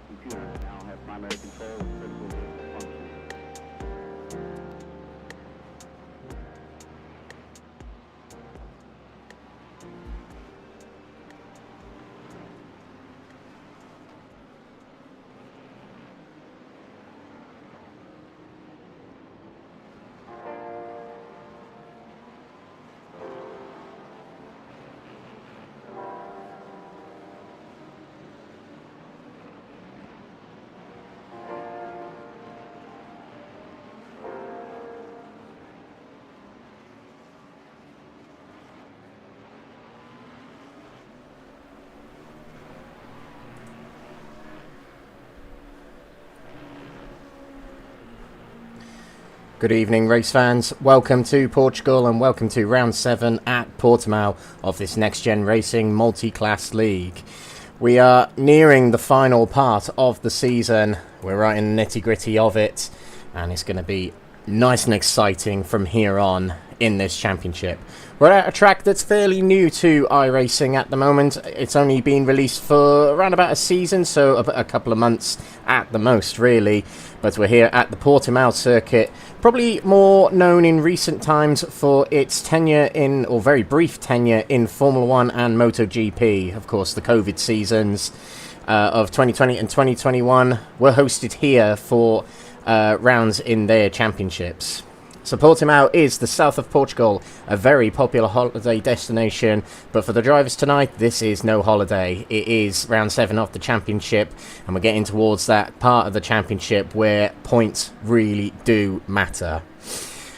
computers now have primary control of critical vehicle functions. Good evening, race fans. Welcome to Portugal and welcome to round 7 at Portimao of this Next Gen Racing Multi-Class League. We are nearing the final part of the season. We're right in the nitty-gritty of it, and it's going to be nice and exciting from here on in this championship. We're at a track that's fairly new to iRacing at the moment. It's only been released for around about a season, so a couple of months at the most, really. But we're here at the Portimao circuit, probably more known in recent times for its tenure in, or very brief tenure in Formula 1 and MotoGP. Of course, the COVID seasons of 2020 and 2021 were hosted here for rounds in their championships. So Portimao is the south of Portugal, a very popular holiday destination, but for the drivers tonight, this is no holiday. It is round 7 of the championship, and we're getting towards that part of the championship where points really do matter.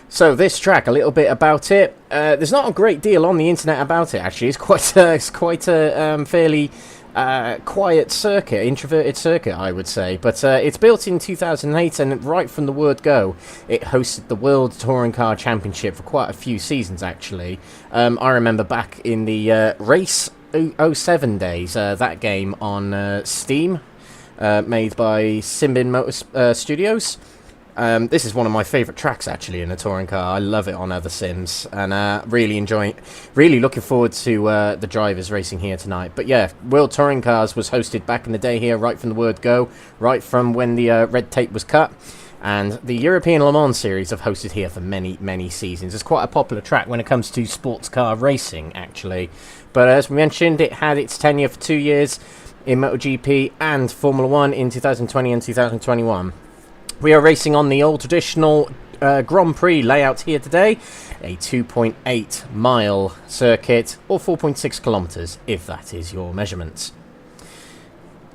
So this track, a little bit about it. There's not a great deal on the internet about it, actually. It's quite a fairly quiet circuit, introverted circuit, I would say. But it's built in 2008, and right from the word go, it hosted the World Touring Car Championship for quite a few seasons, actually. I remember back in the Race 07 days, that game on Steam, made by Simbin Motor Studios. This is one of my favourite tracks, actually, in a touring car. I love it on other sims, and really looking forward to the drivers racing here tonight. But yeah, World Touring Cars was hosted back in the day here, right from the word go, right from when the red tape was cut. And the European Le Mans series have hosted here for many seasons. It's quite a popular track when it comes to sports car racing, actually. But as we mentioned, it had its tenure for 2 years in MotoGP and Formula 1 in 2020 and 2021. We are racing on the old traditional Grand Prix layout here today, a 2.8 mile circuit, or 4.6 kilometres, if that is your measurements.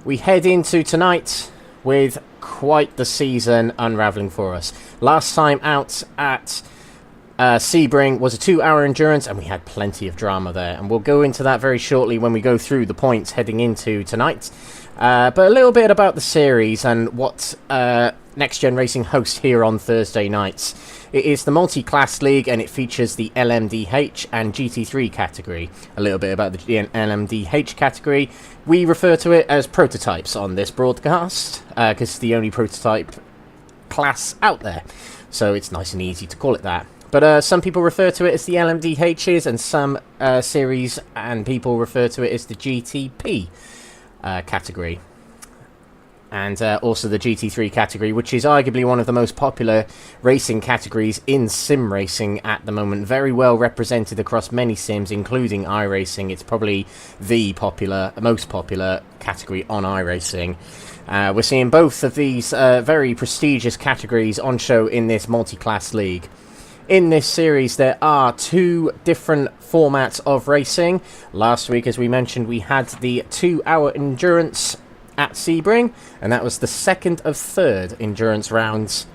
We head into tonight with quite the season unravelling for us. Last time out at Sebring was a 2-hour endurance, and we had plenty of drama there, and we'll go into that very shortly when we go through the points heading into tonight. But a little bit about the series and what Next Gen Racing hosts here on Thursday nights. It is the multi-class league, and it features the LMDH and GT3 category. A little bit about the LMDH category. We refer to it as prototypes on this broadcast, because it's the only prototype class out there. So it's nice and easy to call it that. But some people refer to it as the LMDHs, and some series and people refer to it as the GTP category. And also the GT3 category, which is arguably one of the most popular racing categories in sim racing at the moment. Very well represented across many sims, including iRacing. It's probably the most popular category on iRacing. We're seeing both of these very prestigious categories on show in this multi-class league. In this series, there are 2 different formats of racing. Last week, as we mentioned, we had the 2-hour endurance at Sebring, and that was the second of 3rd endurance rounds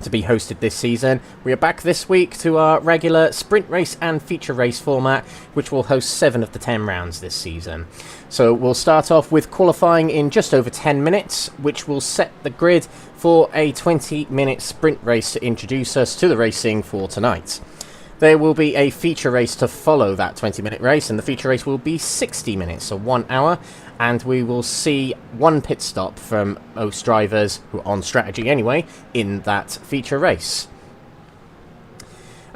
to be hosted this season. We are back this week to our regular sprint race and feature race format, which will host 7 of the 10 rounds this season. So we'll start off with qualifying in just over 10 minutes, which will set the grid for a 20-minute sprint race to introduce us to the racing for tonight. There will be a feature race to follow that 20-minute race, and the feature race will be 60 minutes, so 1 hour, and we will see 1 pit stop from most drivers, who are on strategy anyway, in that feature race.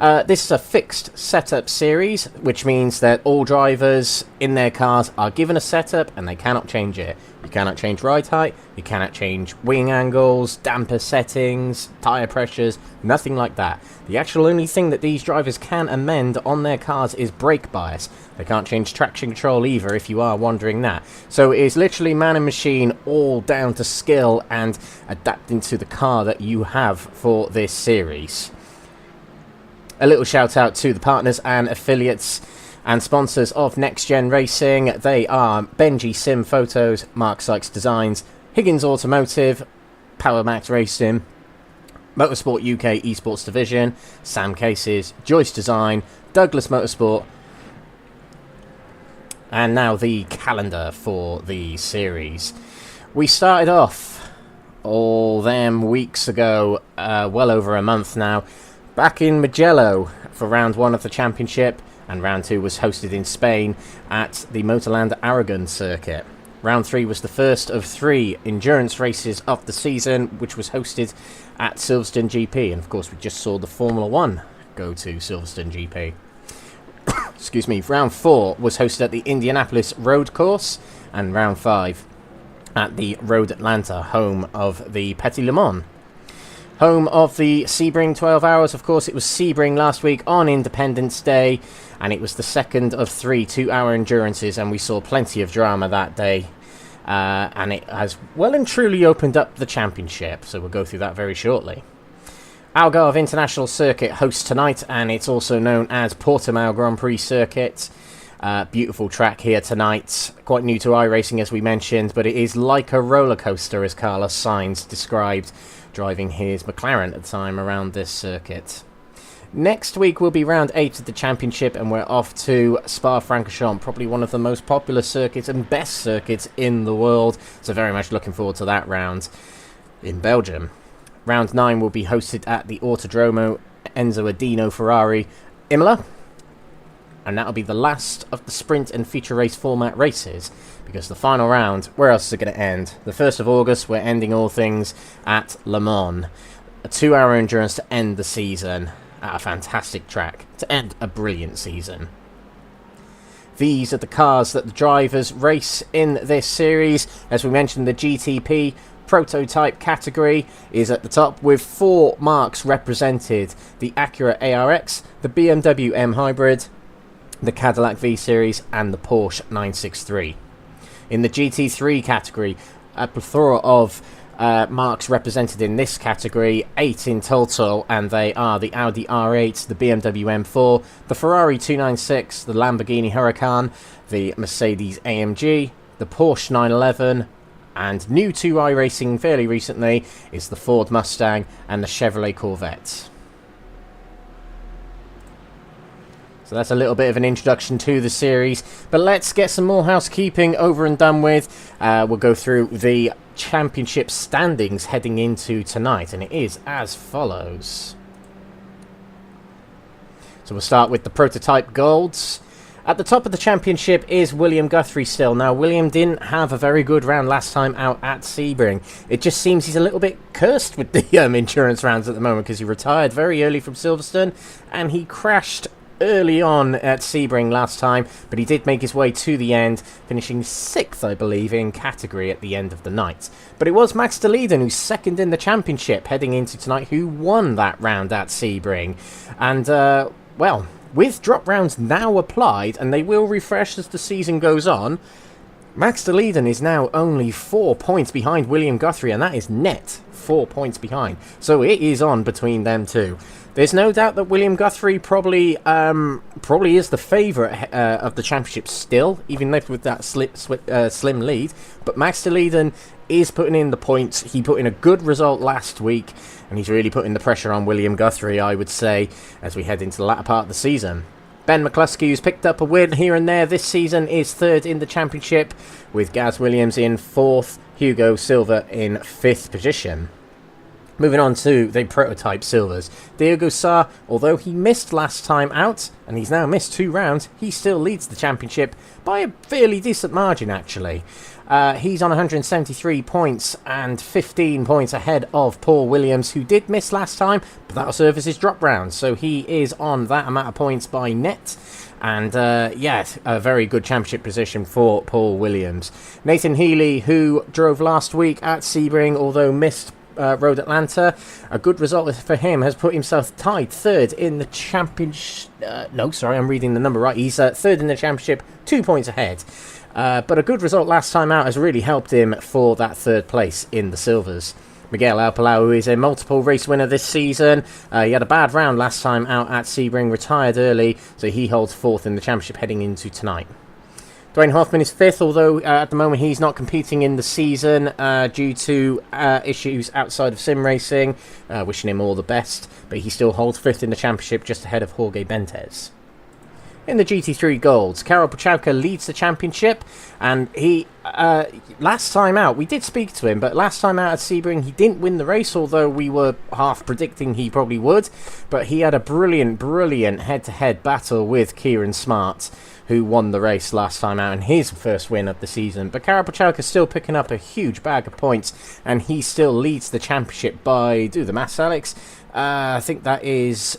This is a fixed setup series, which means that all drivers in their cars are given a setup and they cannot change it. You cannot change ride height, you cannot change wing angles, damper settings, tyre pressures, nothing like that. The actual only thing that these drivers can amend on their cars is brake bias. They can't change traction control either, if you are wondering that. So it is literally man and machine, all down to skill and adapting to the car that you have for this series. A little shout out to the partners and affiliates and sponsors of NXTGEN Racing. They are Benji Sim Photos, Mark Sykes Designs, Higgins Automotive, Power Max Racing, Motorsport UK Esports Division, Sam Cases, Joyce Design, Douglas Motorsport, and now the calendar for the series. We started off all them weeks ago, well over a month now, back in Mugello for round 1 of the championship, and round 2 was hosted in Spain at the Motorland Aragon circuit. Round 3 was the first of 3 endurance races of the season, which was hosted at Silverstone GP, and of course we just saw the Formula 1 go to Silverstone GP. Excuse me. Round 4 was hosted at the Indianapolis Road Course, and round 5 at the Road Atlanta, home of the Petit Le Mans. Home of the Sebring 12 Hours, of course, it was Sebring last week on Independence Day, and it was the second of 3 2-hour endurances, and we saw plenty of drama that day. And it has well and truly opened up the championship, so we'll go through that very shortly. Algarve International Circuit hosts tonight, and it's also known as Portimao Grand Prix Circuit. Beautiful track here tonight, quite new to iRacing as we mentioned, but it is like a roller coaster, as Carlos Sainz described driving his McLaren at the time around this circuit. Next week will be round 8 of the championship, and we're off to Spa-Francorchamps, probably one of the most popular circuits and best circuits in the world, so very much looking forward to that round in Belgium. Round 9 will be hosted at the Autodromo Enzo Adino Ferrari Imola, and that'll be the last of the sprint and feature race format races, because the final round, where else is it going to end? The 1st of August, we're ending all things at Le Mans. A 2-hour endurance to end the season at a fantastic track, to end a brilliant season. These are the cars that the drivers race in this series. As we mentioned, the GTP prototype category is at the top with 4 marques represented: the Acura ARX, the BMW M Hybrid, the Cadillac V-Series, and the Porsche 963. In the GT3 category, a plethora of marques represented in this category, 8 in total, and they are the Audi R8, the BMW M4, the Ferrari 296, the Lamborghini Huracan, the Mercedes AMG, the Porsche 911, and new to iRacing fairly recently is the Ford Mustang and the Chevrolet Corvette. So that's a little bit of an introduction to the series, but let's get some more housekeeping over and done with. We'll go through the championship standings heading into tonight, and it is as follows. So we'll start with the prototype golds. At the top of the championship is William Guthrie still. Now, William didn't have a very good round last time out at Sebring. It just seems he's a little bit cursed with the endurance rounds at the moment, because he retired very early from Silverstone and he crashed early on at Sebring last time, but he did make his way to the end, finishing 6th, I believe, in category at the end of the night. But it was Max de Leiden who's second in the championship heading into tonight, who won that round at Sebring. And, well, with drop rounds now applied, and they will refresh as the season goes on, Max de Leiden is now only 4 points behind William Guthrie, and that is net 4 points behind. So it is on between them two. There's no doubt that William Guthrie probably is the favourite of the championship still, even with that slim lead. But Max de Leiden is putting in the points. He put in a good result last week, and he's really putting the pressure on William Guthrie, I would say, as we head into the latter part of the season. Ben McCluskey, who's picked up a win here and there this season, is 3rd in the championship, with Gaz Williams in 4th, Hugo Silva in 5th position. Moving on to the prototype silvers. Diogo Sá, although he missed last time out, and he's now missed 2 rounds, he still leads the championship by a fairly decent margin, actually. He's on 173 points and 15 points ahead of Paul Williams, who did miss last time, but that'll serve as his drop round. So he is on that amount of points by net. And, yeah, a very good championship position for Paul Williams. Nathan Healy, who drove last week at Sebring, although missed Road Atlanta, a good result for him, has put himself tied 3rd in the championship. No, sorry, I'm reading the number right. He's 3rd in the championship, 2 points ahead. But a good result last time out has really helped him for that 3rd place in the silvers. Miguel Alpalau, who is a multiple race winner this season, he had a bad round last time out at Sebring, retired early, so he holds 4th in the championship heading into tonight. Dwayne Hoffman is 5th, although at the moment he's not competing in the season due to issues outside of sim racing. Wishing him all the best, but he still holds 5th in the championship, just ahead of Jorge Bentes. In the GT3 Golds, Karol Puchałka leads the championship, and he, last time out, we did speak to him, but last time out at Sebring he didn't win the race, although we were half predicting he probably would, but he had a brilliant head-to-head battle with Kieran Smart, who won the race last time out in his first win of the season. But Karol Puchałka still picking up a huge bag of points, and he still leads the championship by, do the maths, Alex, I think that is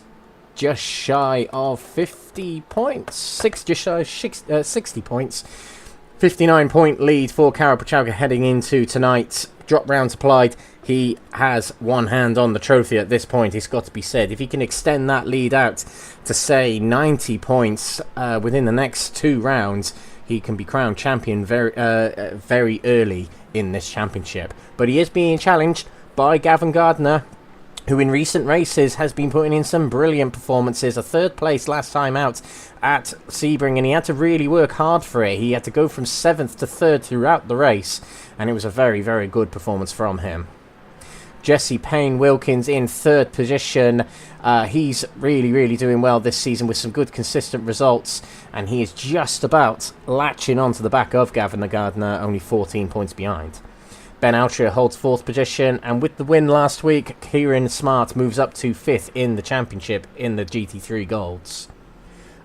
just shy of 50 points, just shy of 60 points. 59-point lead for Karol Puchałka heading into tonight. Drop rounds applied. He has one hand on the trophy at this point, it's got to be said. If he can extend that lead out to, say, 90 points within the next 2 rounds, he can be crowned champion very early in this championship. But he is being challenged by Gavin Gardner, who in recent races has been putting in some brilliant performances. A 3rd place last time out at Sebring, and he had to really work hard for it. He had to go from 7th to 3rd throughout the race, and it was a very good performance from him. Jesse Payne Wilkins in 3rd position. He's really doing well this season with some good consistent results, and he is just about latching onto the back of Gavin Gardner, only 14 points behind. Ben Altria holds 4th position, and with the win last week, Kieran Smart moves up to 5th in the championship in the GT3 Golds.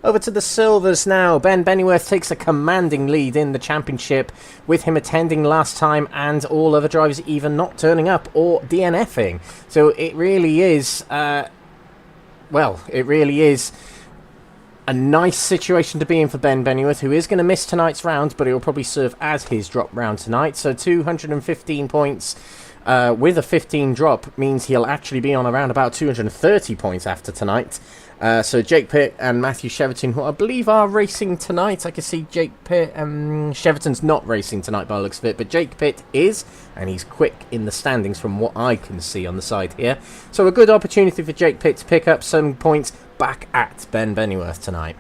Over to the silvers now. Ben Bennyworth takes a commanding lead in the championship, with him attending last time and all other drivers either not turning up or DNFing. So it really is, a nice situation to be in for Ben Bennyworth, who is going to miss tonight's round, but it will probably serve as his drop round tonight. So 215 points with a 15 drop means he'll actually be on around about 230 points after tonight. So Jake Pitt and Matthew Cheverton, who I believe are racing tonight. I can see Jake Pitt and Cheverton's not racing tonight by the looks of it, but Jake Pitt is, and he's quick in the standings from what I can see on the side here. So a good opportunity for Jake Pitt to pick up some points back at Ben Bennyworth tonight.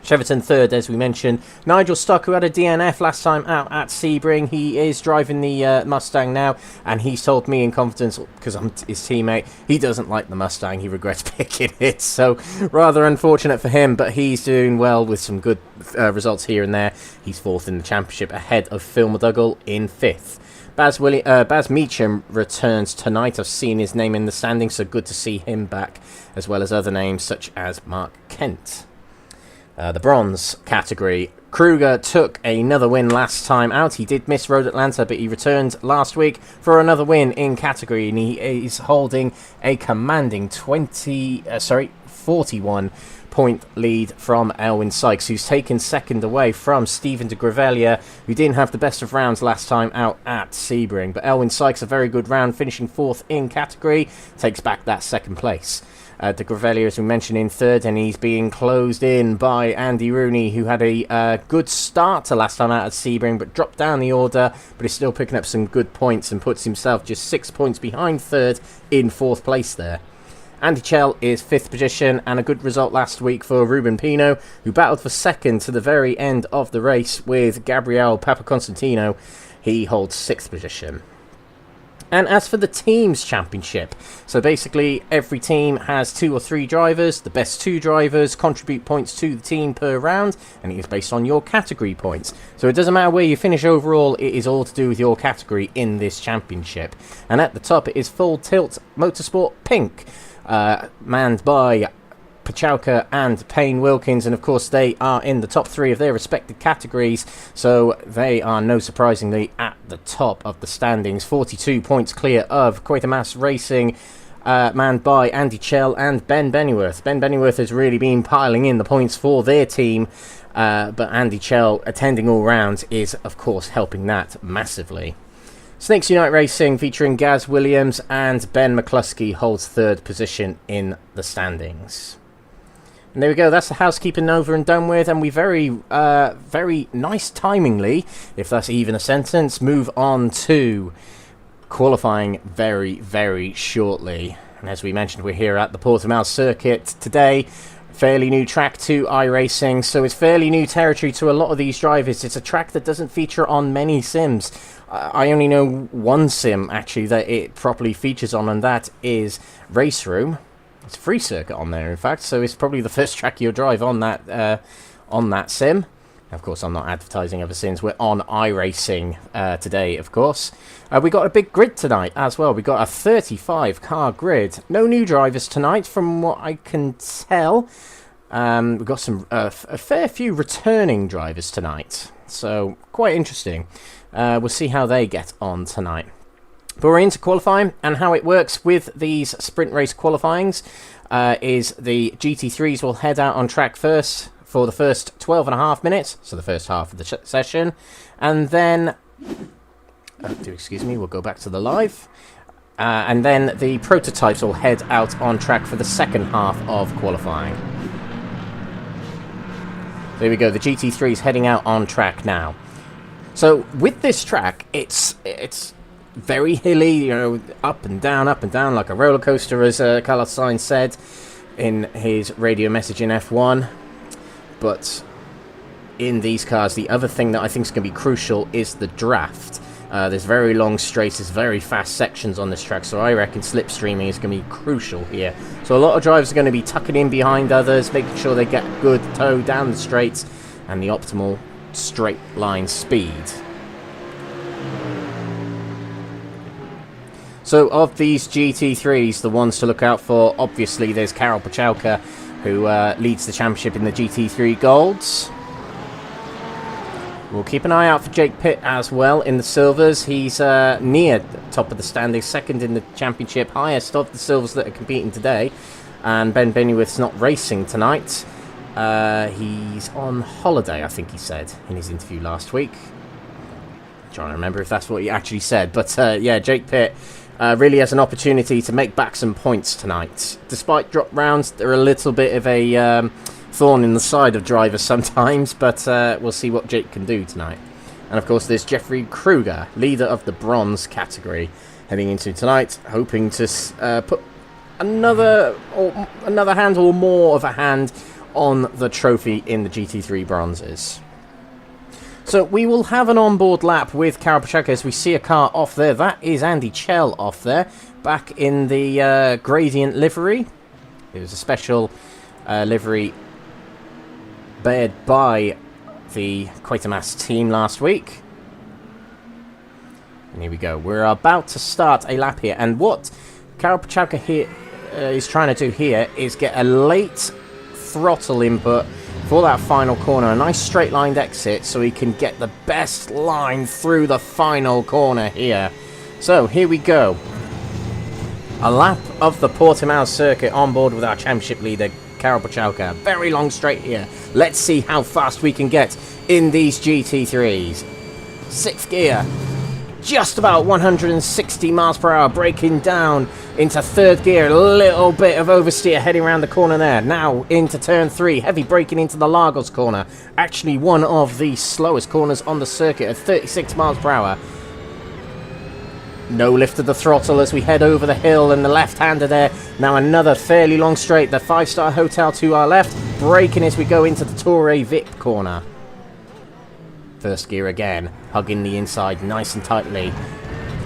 Cheverton 3rd, as we mentioned. Nigel Stock, who had a DNF last time out at Sebring, he is driving the Mustang now, and he's told me in confidence, because I'm his teammate, he doesn't like the Mustang, he regrets picking it, so rather unfortunate for him, but he's doing well with some good results here and there. He's 4th in the championship, ahead of Phil McDougall in 5th. Baz Meacham returns tonight. I've seen his name in the standings, so good to see him back, as well as other names such as Mark Kent. The bronze category. Kruger took another win last time out. He did miss Road Atlanta, but he returned last week for another win in category, and he is holding a commanding 41 point lead from Elwyn Sykes, who's taken 2nd away from Stephen de Gravelia, who didn't have the best of rounds last time out at Sebring. But Elwyn Sykes, a very good round, finishing 4th in category, takes back that 2nd place. De Gravelia, as we mentioned, in 3rd, and he's being closed in by Andy Rooney, who had a good start to last time out at Sebring, but dropped down the order, but is still picking up some good points and puts himself just 6 points behind 3rd in 4th place there. Andy Chell is 5th position, and a good result last week for Ruben Pino, who battled for 2nd to the very end of the race with Gabriel Papaconstantino. He holds 6th position. And as for the team's championship, so basically every team has 2 or 3 drivers. The best 2 drivers contribute points to the team per round, and it is based on your category points. So it doesn't matter where you finish overall, it is all to do with your category in this championship. And at the top it is Full Tilt Motorsport Pink, manned by Pachauka and Payne Wilkins, and of course they are in the top 3 of their respective categories, so they are no surprisingly at the top of the standings, 42 points clear of Quatermass Racing, manned by Andy Chell and Ben Bennyworth. Ben Bennyworth has really been piling in the points for their team, but Andy Chell attending all rounds is of course helping that massively. Snakes Unite Racing featuring Gaz Williams and Ben McCluskey holds 3rd position in the standings. And there we go, that's the housekeeping over and done with, and we very nice timingly, if that's even a sentence, move on to qualifying very shortly. And as we mentioned, we're here at the Portimao circuit today. Fairly new track to iRacing, so it's fairly new territory to a lot of these drivers. It's a track that doesn't feature on many sims. I only know one sim actually that it properly features on, and that is Race Room. It's a free circuit on there, in fact, so it's probably the first track you'll drive on that sim. Of course, I'm not advertising other sims. We're on iRacing today, of course. We got a big grid tonight as well. We got a 35-car grid. No new drivers tonight, from what I can tell. We've got a fair few returning drivers tonight, so quite interesting. We'll see how they get on tonight. But we're into qualifying, and how it works with these sprint race qualifyings is the GT3s will head out on track first for the first 12.5 minutes, so the first half of the session, and then, excuse me, we'll go back to the live, and then the prototypes will head out on track for the second half of qualifying. There we go, the GT3 is heading out on track now. So with this track, it's very hilly, you know, up and down, like a roller coaster, as Carlos Sainz said in his radio message in F1. But in these cars, the other thing that I think is going to be crucial is the draft. There's very long straights, there's very fast sections on this track, so I reckon slipstreaming is going to be crucial here. So a lot of drivers are going to be tucking in behind others, making sure they get good tow down the straights and the optimal straight line speed. So of these GT3s, the ones to look out for, obviously there's Karol Pachauka, who leads the championship in the GT3 Golds. We'll keep an eye out for Jake Pitt as well in the Silvers. He's near the top of the standings, second in the championship, highest of the Silvers that are competing today. And Ben Bennyworth's not racing tonight. He's on holiday, I think he said in his interview last week. I'm trying to remember if that's what he actually said. But yeah, Jake Pitt really has an opportunity to make back some points tonight. Despite drop rounds, they're a little bit of a thorn in the side of drivers sometimes, but we'll see what Jake can do tonight. And of course there's Jeffrey Kruger, leader of the bronze category, heading into tonight, hoping to put another hand or more of a hand on the trophy in the GT3 bronzes. So we will have an onboard lap with Karol Pachauka as we see a car off there. That is Andy Chell off there, back in the gradient livery. It was a special livery bared by the Quatermass team last week. And here we go. We're about to start a lap here, and what Karol Pachauka here is trying to do here is get a late throttle input for that final corner, a nice straight lined exit, so he can get the best line through the final corner here. So here we go, a lap of the Portimao circuit on board with our championship leader Karol Pachauka. Very long straight here. Let's see how fast we can get in these GT3s. 6th gear, just about 160 miles per hour, braking down into 3rd gear, a little bit of oversteer heading around the corner there. Now into turn 3, heavy braking into the Lagos corner, actually one of the slowest corners on the circuit at 36 miles per hour. No lift of the throttle as we head over the hill, and the left-hander there. Now another fairly long straight, the 5-star hotel to our left, braking as we go into the Torre VIP corner. 1st gear again, hugging the inside nice and tightly.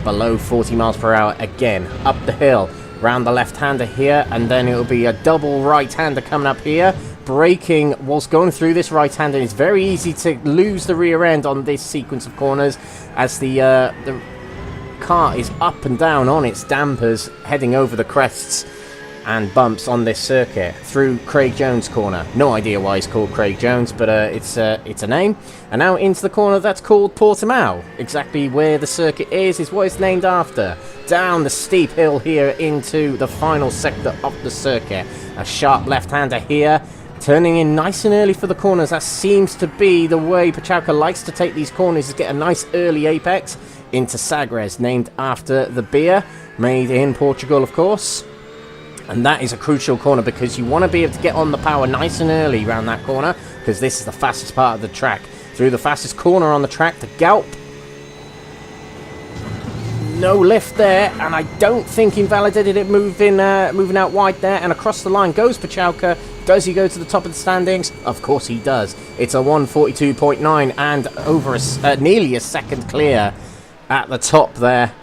below 40 miles per hour again. Up the hill, round the left-hander here, and then it'll be a double right-hander coming up here. Braking whilst going through this right-hander. It's very easy to lose the rear end on this sequence of corners as the car is up and down on its dampers, heading over the crests and bumps on this circuit through Craig Jones corner. No idea why it's called Craig Jones, but it's a name. And now into the corner that's called Portimao. Exactly where the circuit is what it's named after. Down the steep hill here into the final sector of the circuit. A sharp left-hander here, turning in nice and early for the corners. That seems to be the way Pachalka likes to take these corners, is get a nice early apex into Sagres, named after the beer, made in Portugal, of course. And that is a crucial corner because you want to be able to get on the power nice and early around that corner, because this is the fastest part of the track. Through the fastest corner on the track, the Galp. No lift there, and I don't think invalidated it moving out wide there, and across the line goes Pachalka. Does he go to the top of the standings? Of course he does. It's a 1:42.9 and over nearly a second clear at the top there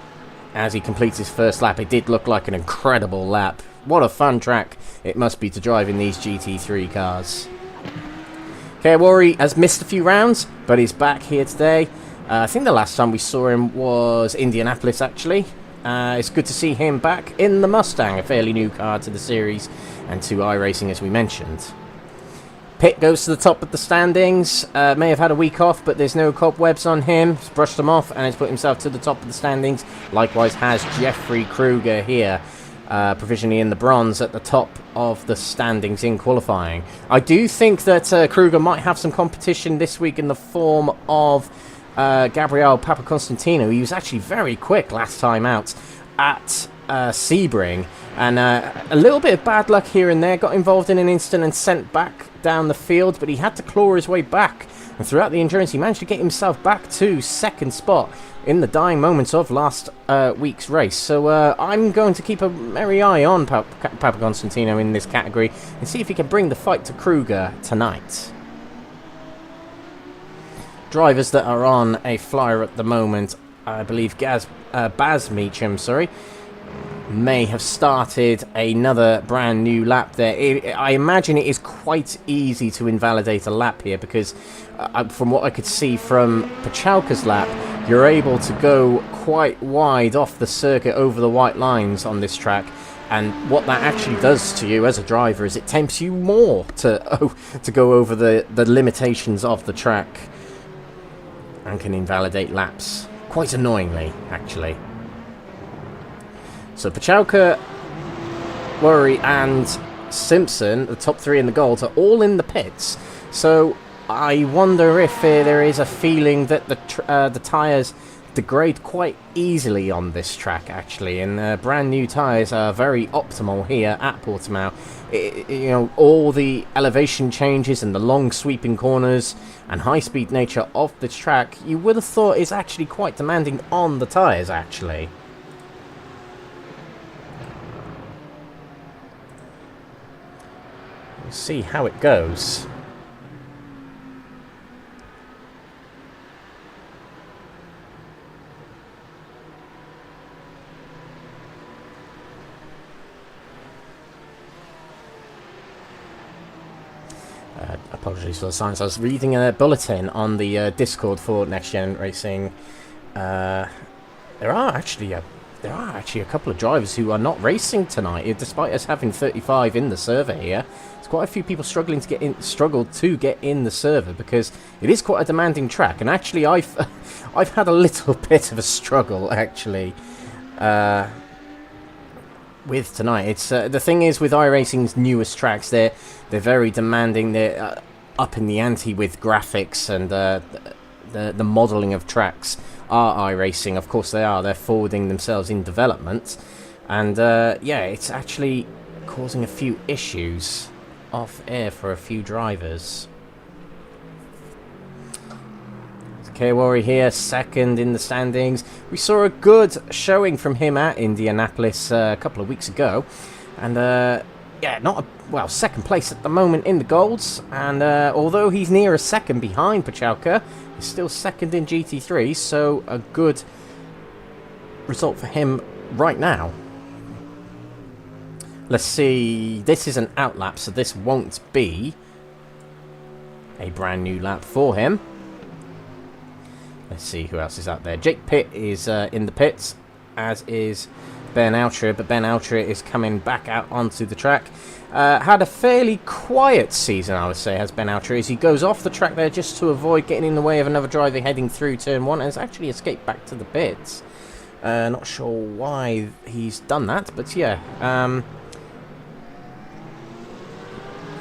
as he completes his first lap. It did look like an incredible lap. What a fun track it must be to drive in these GT3 cars. Kawari has missed a few rounds, but he's back here today. I think the last time we saw him was Indianapolis, actually. It's good to see him back in the Mustang, a fairly new car to the series and to iRacing, as we mentioned. Pitt goes to the top of the standings. May have had a week off, but there's no cobwebs on him. He's brushed them off and has put himself to the top of the standings. Likewise has Jeffrey Kruger here, provisionally in the bronze at the top of the standings in qualifying. I do think that Kruger might have some competition this week in the form of Gabriel Papaconstantino. He was actually very quick last time out at Sebring, and a little bit of bad luck here and there. Got involved in an incident and sent back down the field, but he had to claw his way back, and throughout the endurance he managed to get himself back to second spot in the dying moments of last week's race. So I'm going to keep a merry eye on Papaconstantino in this category and see if he can bring the fight to Kruger tonight. Drivers that are on a flyer at the moment, I believe Baz Meacham, may have started another brand new lap there. I imagine it is quite easy to invalidate a lap here because from what I could see from Pachalka's lap, you're able to go quite wide off the circuit over the white lines on this track. And what that actually does to you as a driver is it tempts you more to go over the limitations of the track and can invalidate laps. Quite annoyingly, actually. So Pachalka, Worry and Simpson, the top three in the Gold, are all in the pits. So I wonder if there is a feeling that the tyres degrade quite easily on this track, actually, and brand new tyres are very optimal here at Portimao. You know, all the elevation changes and the long sweeping corners and high-speed nature of this track, you would have thought is actually quite demanding on the tyres, actually. We'll see how it goes. Apologies for the silence. I was reading a bulletin on the Discord for Next Gen Racing. There are actually a couple of drivers who are not racing tonight, despite us having 35 in the server here. There's quite a few people struggled to get in the server because it is quite a demanding track. And actually, I've had a little bit of a struggle actually with tonight. It's the thing is with iRacing's newest tracks, they're very demanding. They're up in the ante with graphics and the modelling of tracks. Are iRacing, of course they are. They're forwarding themselves in development, and yeah, it's actually causing a few issues off air for a few drivers. Kawari here, second in the standings. We saw a good showing from him at Indianapolis a couple of weeks ago, and yeah, second place at the moment in the Golds, and although he's near a second behind Pachalka, he's still second in GT3, so a good result for him right now. Let's see. This is an outlap, so this won't be a brand new lap for him. Let's see who else is out there. Jake Pitt is in the pits, as is Ben Altria, but Ben Altria is coming back out onto the track. Had a fairly quiet season, I would say, has Ben Altria, as he goes off the track there just to avoid getting in the way of another driver heading through turn 1, and has actually escaped back to the pits. Not sure why he's done that, but yeah.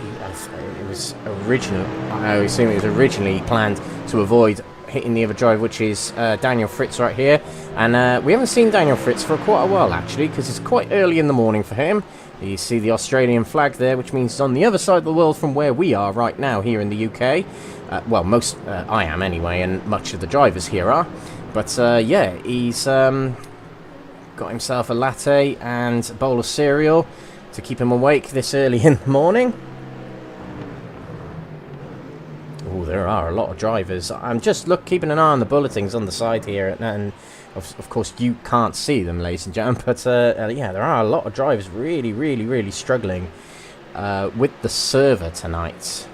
It was originally, I assume it was originally planned to avoid hitting the other driver, which is Daniel Fritz right here. And we haven't seen Daniel Fritz for quite a while, actually, because it's quite early in the morning for him. You see the Australian flag there, which means he's on the other side of the world from where we are right now here in the UK. Well, I am anyway, and much of the drivers here are. But yeah, he's got himself a latte and a bowl of cereal to keep him awake this early in the morning. Oh, there are a lot of drivers. I'm just keeping an eye on the bulletins on the side here, and of course you can't see them, ladies and gentlemen, but yeah, there are a lot of drivers really struggling with the server tonight.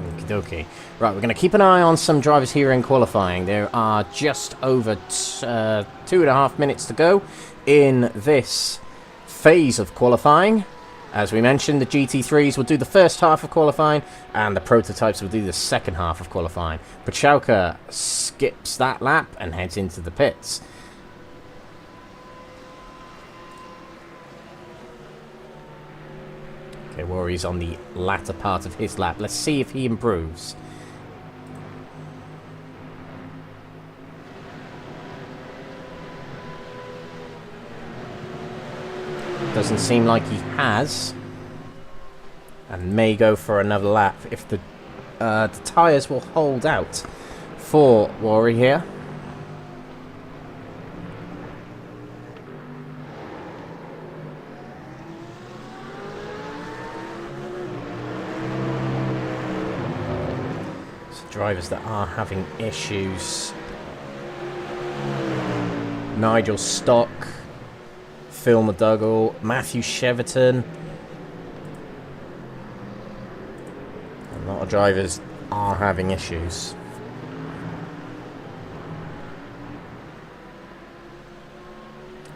Okie dokie. Right, we're going to keep an eye on some drivers here in qualifying. There are just over 2.5 minutes to go in this phase of qualifying. As we mentioned, the GT3s will do the first half of qualifying, and the prototypes will do the second half of qualifying. Pachalka skips that lap and heads into the pits. Okay, Rory's on the latter part of his lap. Let's see if he improves. Doesn't seem like he has, and may go for another lap if the tyres will hold out for Rory here. So drivers that are having issues: Nigel Stock, Phil McDougall, Matthew Cheverton. A lot of drivers are having issues.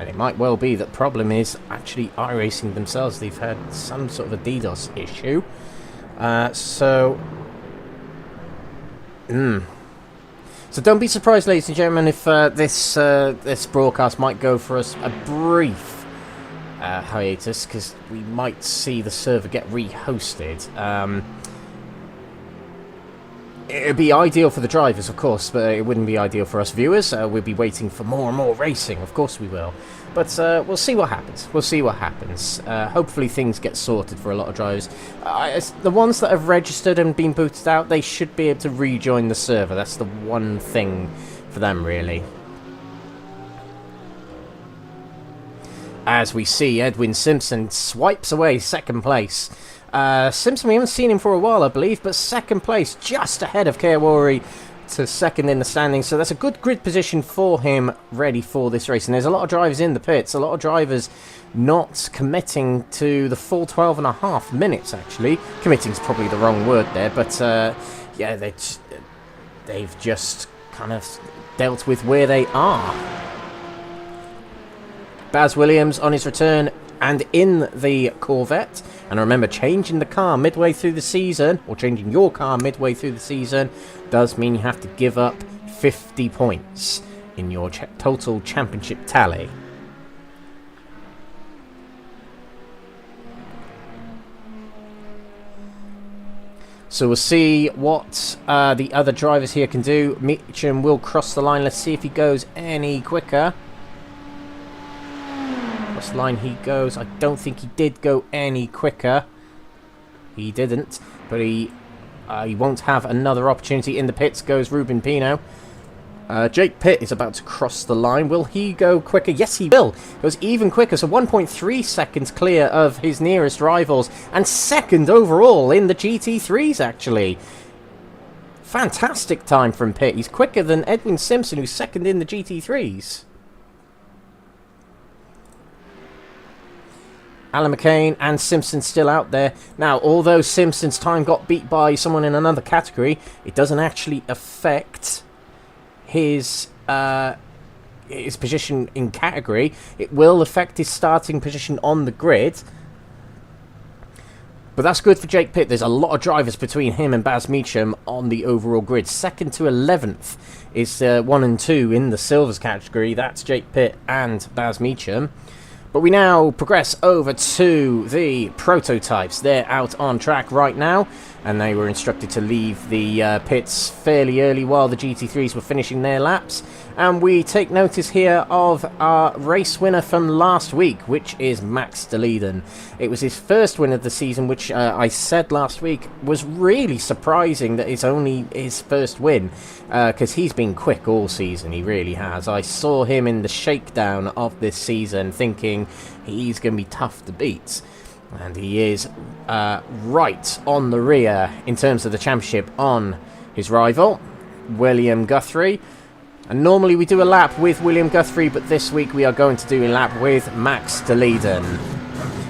And it might well be that the problem is actually iRacing themselves. They've had some sort of a DDoS issue. So don't be surprised, ladies and gentlemen, if this broadcast might go for us a brief hiatus, because we might see the server get rehosted. It would be ideal for the drivers, of course, but it wouldn't be ideal for us viewers. We'll be waiting for more and more racing, of course we will. But we'll see what happens. We'll see what happens. Hopefully things get sorted for a lot of drivers. The ones that have registered and been booted out, they should be able to rejoin the server. That's the one thing for them, really. As we see, Edwin Simpson swipes away second place. Simpson, we haven't seen him for a while, I believe, but second place, just ahead of Kawari to second in the standings. So that's a good grid position for him, ready for this race. And there's a lot of drivers in the pits, a lot of drivers not committing to the full 12.5 minutes, actually. Committing is probably the wrong word there, but yeah, they've just kind of dealt with where they are. Baz Williams on his return and in the Corvette. And remember, changing the car midway through the season, or changing your car midway through the season, does mean you have to give up 50 points in your total championship tally. So we'll see what the other drivers here can do. Meacham will cross the line. Let's see if he goes any quicker. Cross the line he goes. I don't think he did go any quicker. He didn't, but he won't have another opportunity. In the pits goes Ruben Pino. Jake Pitt is about to cross the line. Will he go quicker? Yes, he will. Goes even quicker, so 1.3 seconds clear of his nearest rivals, and second overall in the GT3s, actually. Fantastic time from pit. He's quicker than Edwin Simpson, who's second in the GT3s. Alan McCain and Simpson still out there. Now, although Simpson's time got beat by someone in another category, it doesn't actually affect his position in category. It will affect his starting position on the grid. But that's good for Jake Pitt. There's a lot of drivers between him and Baz Meacham on the overall grid. 2nd to 11th is 1 and 2 in the Silvers category. That's Jake Pitt and Baz Meacham. But we now progress over to the prototypes. They're out on track right now, and they were instructed to leave the pits fairly early while the GT3s were finishing their laps. And we take notice here of our race winner from last week, which is Max Deleden. It was his first win of the season, which I said last week was really surprising that it's only his first win, because he's been quick all season, he really has. I saw him in the shakedown of this season thinking he's going to be tough to beat. And he is right on the rear in terms of the championship on his rival, William Guthrie. And normally we do a lap with William Guthrie, but this week we are going to do a lap with Max Deleden.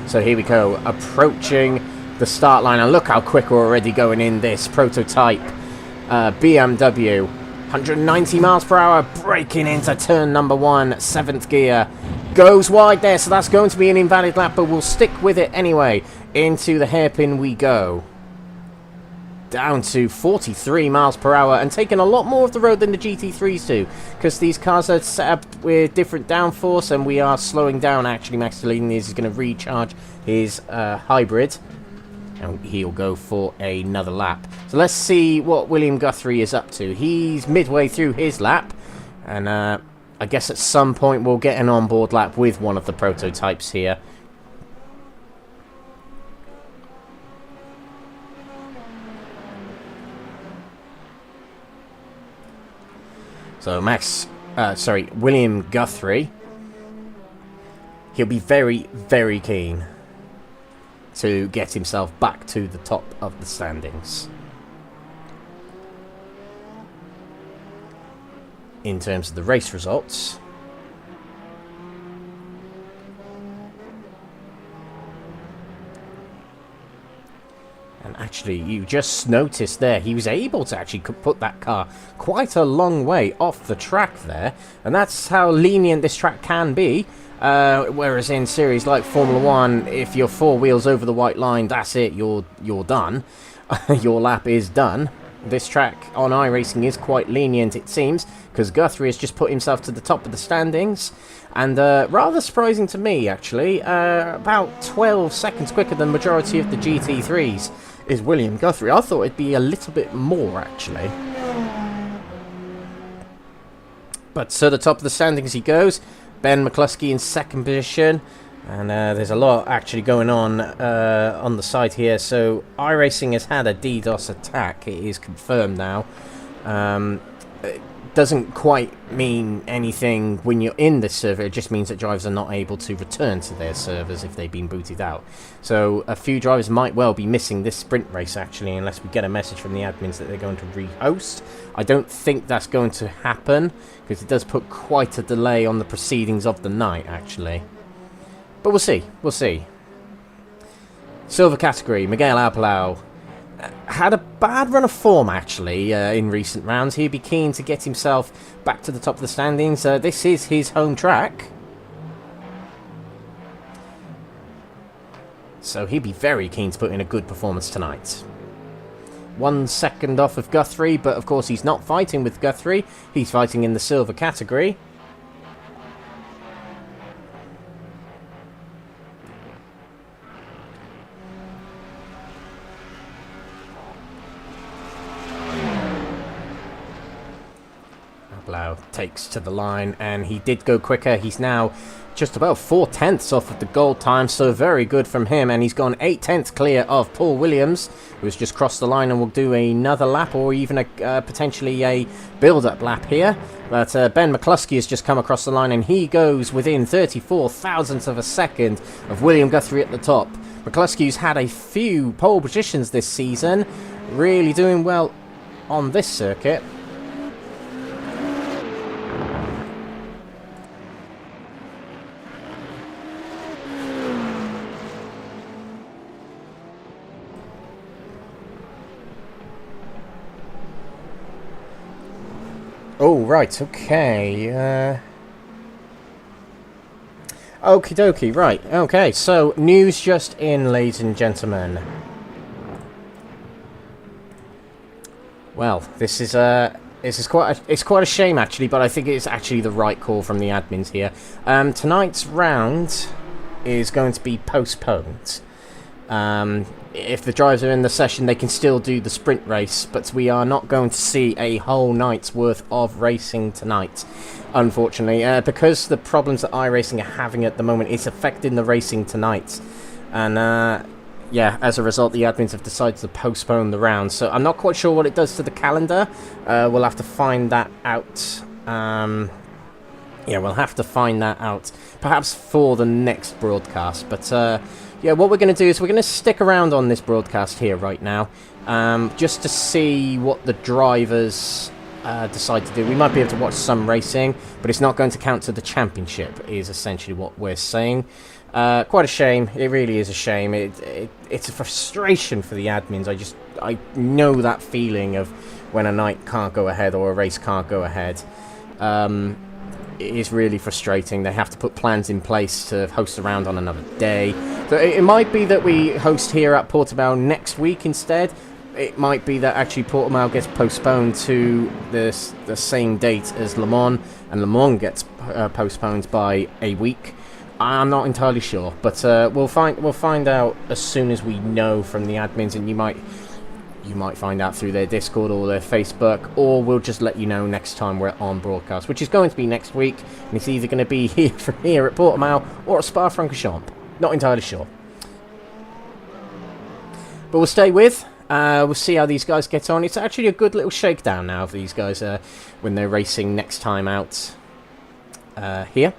So here we go, approaching the start line. And look how quick we're already going in this prototype BMW. 190 miles per hour, braking into turn number 1, 7th gear. Goes wide there, so that's going to be an invalid lap, but we'll stick with it anyway. Into the hairpin we go. Down to 43 miles per hour, and taking a lot more of the road than the GT3s do, because these cars are set up with different downforce, and we are slowing down. Actually, Max Deleden is going to recharge his hybrid, and he'll go for another lap. So let's see what William Guthrie is up to. He's midway through his lap, and I guess at some point we'll get an onboard lap with one of the prototypes here. So William Guthrie, he'll be very, very keen to get himself back to the top of the standings. In terms of the race results, and actually you just noticed there he was able to actually put that car quite a long way off the track there, and that's how lenient this track can be. Whereas in series like Formula 1, if you're 4 wheels over the white line, that's it, you're done. Your lap is done. This track on iRacing is quite lenient, it seems, because Guthrie has just put himself to the top of the standings. And rather surprising to me, actually, about 12 seconds quicker than the majority of the GT3s is William Guthrie. I thought it'd be a little bit more, actually. But to the top of the standings he goes. Ben McCluskey in 2nd position. And there's a lot actually going on the side here. So iRacing has had a DDoS attack. It is confirmed now. It doesn't quite mean anything when you're in this server. It just means that drivers are not able to return to their servers if they've been booted out. So a few drivers might well be missing this sprint race, actually, unless we get a message from the admins that they're going to rehost. I don't think that's going to happen, because it does put quite a delay on the proceedings of the night, actually. But we'll see. We'll see. Silver category, Miguel Alpalau. Had a bad run of form, actually, in recent rounds. He'd be keen to get himself back to the top of the standings. This is his home track. So he'd be very keen to put in a good performance tonight. 1 second off of Guthrie, but of course he's not fighting with Guthrie. He's fighting in the silver category. Takes to the line, and he did go quicker. He's now just about 4/10 off of the gold time, so very good from him, and he's gone 8/10 clear of Paul Williams, who's just crossed the line and will do another lap, or even a potentially a build-up lap here. But Ben McCluskey has just come across the line, and he goes within 34 thousandths of a second of William Guthrie at the top. McCluskey's had a few pole positions this season, really doing well on this circuit. Oh, right, okay. Okie dokie, right, okay, so news just in, ladies and gentlemen. Well, this is quite a shame actually, but I think it's actually the right call from the admins here. Tonight's round is going to be postponed. If the drivers are in the session, they can still do the sprint race, but we are not going to see a whole night's worth of racing tonight, unfortunately, because the problems that iRacing are having at the moment is affecting the racing tonight. And yeah, as a result, the admins have decided to postpone the round. So I'm not quite sure what it does to the calendar. We'll have to find that out. Yeah, we'll have to find that out, perhaps for the next broadcast. But yeah, what we're going to do is we're going to stick around on this broadcast here right now, just to see what the drivers decide to do. We might be able to watch some racing, but it's not going to count to the championship, is essentially what we're saying. Quite a shame. It really is a shame. It's a frustration for the admins. I know that feeling of when a night can't go ahead or a race can't go ahead. It is really frustrating. They have to put plans in place to host a round on another day. So it might be that we host here at Portimao next week instead. It might be that actually Portimao gets postponed to the same date as Le Mans, and Le Mans gets postponed by a week. I'm not entirely sure, but we'll find out as soon as we know from the admins, and you might find out through their Discord or their Facebook, or we'll just let you know next time we're on broadcast, which is going to be next week, and it's either going to be here at Portimao or at Spa-Francorchamps. Not entirely sure. But we'll stay with. We'll see how these guys get on. It's actually a good little shakedown now of these guys when they're racing next time out here.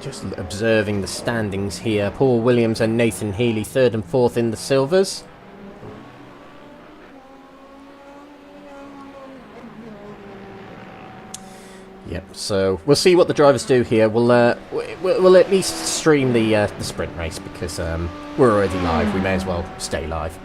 Just observing the standings here. Paul Williams and Nathan Healy 3rd and 4th in the silvers. Yep, so we'll see what the drivers do here. We'll at least stream the sprint race because we're already live. We may as well stay live.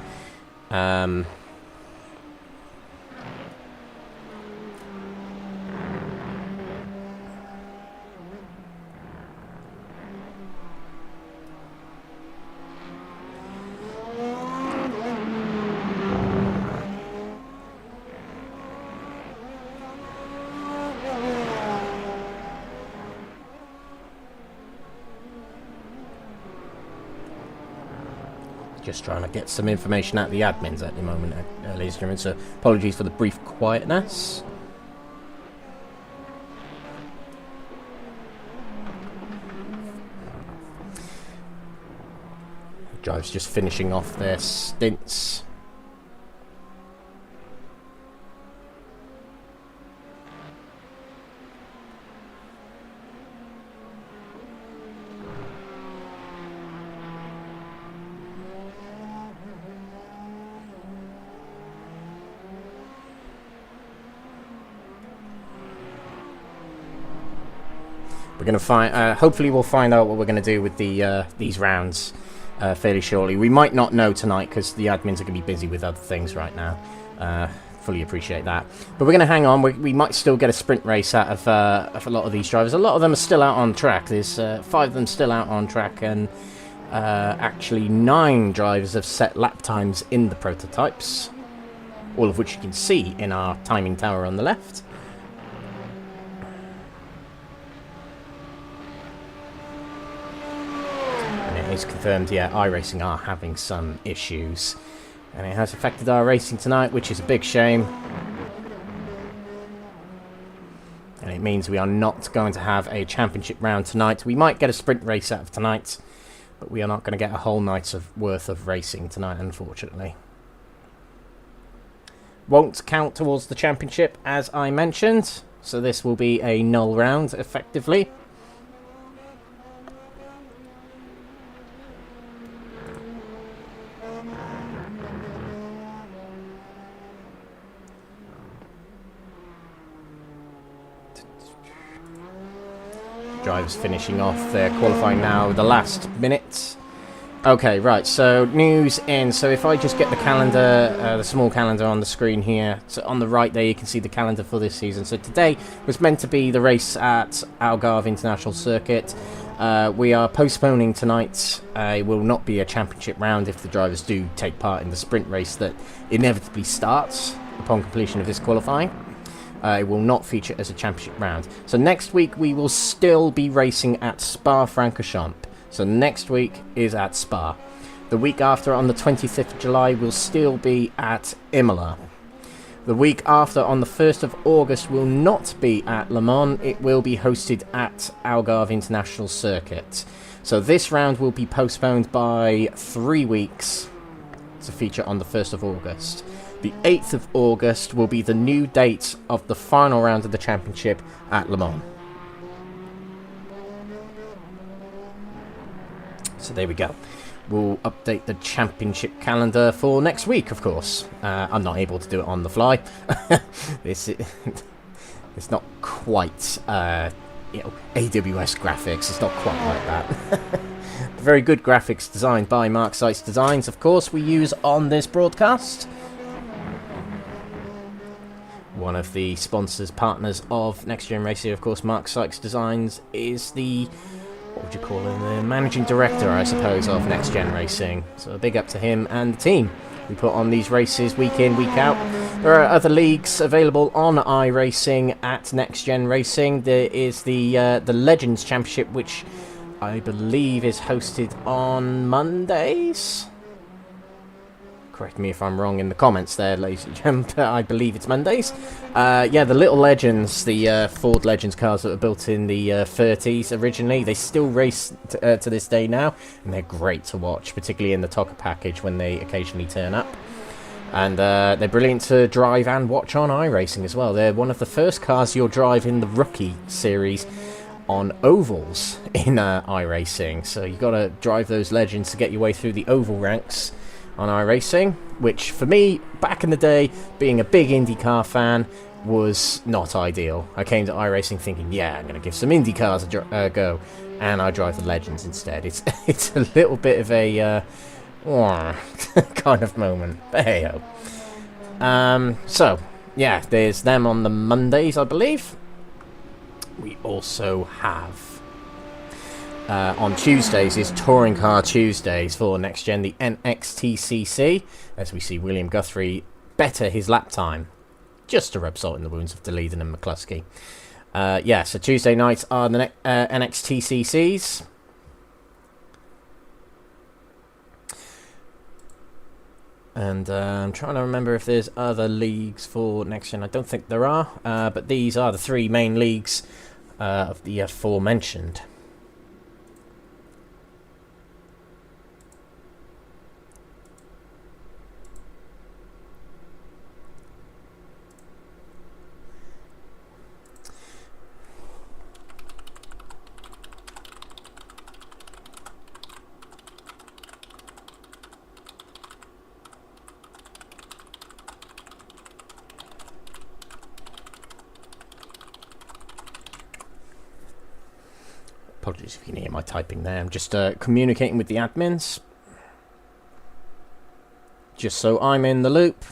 Just trying to get some information out of the admins at the moment, ladies and gentlemen, so apologies for the brief quietness. Drives just finishing off their stints. We're going to find. Hopefully, we'll find out what we're going to do with these rounds fairly shortly. We might not know tonight because the admins are going to be busy with other things right now. Fully appreciate that, but we're going to hang on. We might still get a sprint race out of a lot of these drivers. A lot of them are still out on track. There's 5 of them still out on track, and actually 9 drivers have set lap times in the prototypes, all of which you can see in our timing tower on the left. It's confirmed, yeah, iRacing are having some issues, and it has affected our racing tonight, which is a big shame. And it means we are not going to have a championship round tonight. We might get a sprint race out of tonight, but we are not going to get a whole night's worth of racing tonight, unfortunately. Won't count towards the championship, as I mentioned, so this will be a null round, effectively. drivers finishing off their qualifying now, the last minute. Okay, right, so news in. So if I just get the calendar, the small calendar on the screen here, so on the right there you can see the calendar for this season. So today was meant to be the race at Algarve International Circuit. We are postponing tonight. It will not be a championship round if the drivers do take part in the sprint race that inevitably starts upon completion of this qualifying. It will not feature as a championship round. So next week we will still be racing at Spa-Francorchamps. So next week is at Spa. The week after, on the 25th of July, we'll still be at Imola. The week after, on the 1st of August, will not be at Le Mans. It will be hosted at Algarve International Circuit. So this round will be postponed by 3 weeks to feature on the 1st of August. The 8th of August will be the new date of the final round of the championship at Le Mans. So there we go. We'll update the championship calendar for next week, of course. I'm not able to do it on the fly. It's not quite, AWS graphics. It's not quite like that. Very good graphics designed by Mark Sykes Designs, of course, we use on this broadcast. One of the sponsors, partners of Next Gen Racing, of course, Mark Sykes Designs is the... what would you call him? The managing director, I suppose, of Next Gen Racing. So big up to him and the team who put on these races week in, week out. There are other leagues available on iRacing at Next Gen Racing. There is the Legends Championship, which I believe is hosted on Mondays. Correct me if I'm wrong in the comments there, ladies and gentlemen. I believe it's Mondays. Yeah, the Little Legends, the Ford Legends cars that were built in the 30s originally, they still race to this day now, and they're great to watch, particularly in the TOCA package when they occasionally turn up. And they're brilliant to drive and watch on iRacing as well. They're one of the first cars you'll drive in the Rookie series on ovals in iRacing. So you've got to drive those Legends to get your way through the oval ranks on iRacing, which for me, back in the day, being a big IndyCar fan, was not ideal. I came to iRacing thinking, yeah, I'm going to give some Indy cars a go, and I drive the Legends instead. It's a little bit of a kind of moment, but hey-ho. So, yeah, there's them on the Mondays, I believe. We also have... on Tuesdays is Touring Car Tuesdays for Next Gen, the NXTCC, as we see William Guthrie better his lap time, just to rub salt in the wounds of DeLeeden and McCluskey. Yeah, so Tuesday nights are the NXTCCs. And I'm trying to remember if there's other leagues for Next Gen. I don't think there are, but these are the three main leagues of the aforementioned. Apologies if you can hear my typing there. I'm just communicating with the admins. Just so I'm in the loop.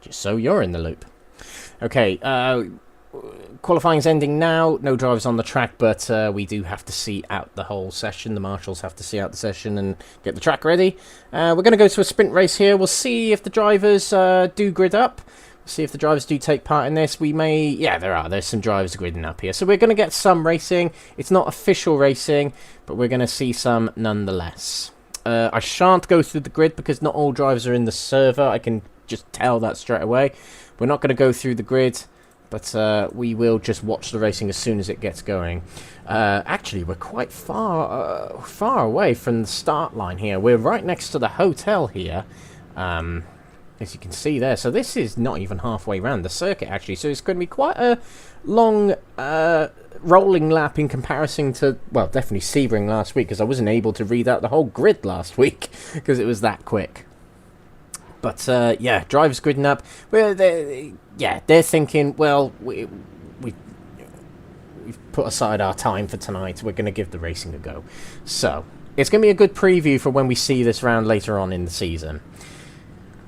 Just so you're in the loop. Okay, qualifying's ending now. No drivers on the track, but we do have to see out the whole session. The marshals have to see out the session and get the track ready. We're going to go to a sprint race here. We'll see if the drivers do grid up. See if the drivers do take part in this. We may... yeah, there's some drivers gridding up here. So we're going to get some racing. It's not official racing, but we're going to see some nonetheless. I shan't go through the grid because not all drivers are in the server. I can just tell that straight away. We're not going to go through the grid, but we will just watch the racing as soon as it gets going. Actually, we're quite far away from the start line here. We're right next to the hotel here. As you can see there. So this is not even halfway around the circuit, actually. So it's going to be quite a long rolling lap in comparison to, well, definitely Sebring last week, because I wasn't able to read out the whole grid last week because it was that quick. But, yeah, drivers gridding up. Well, they're thinking, well, we've put aside our time for tonight. We're going to give the racing a go. So, it's going to be a good preview for when we see this round later on in the season.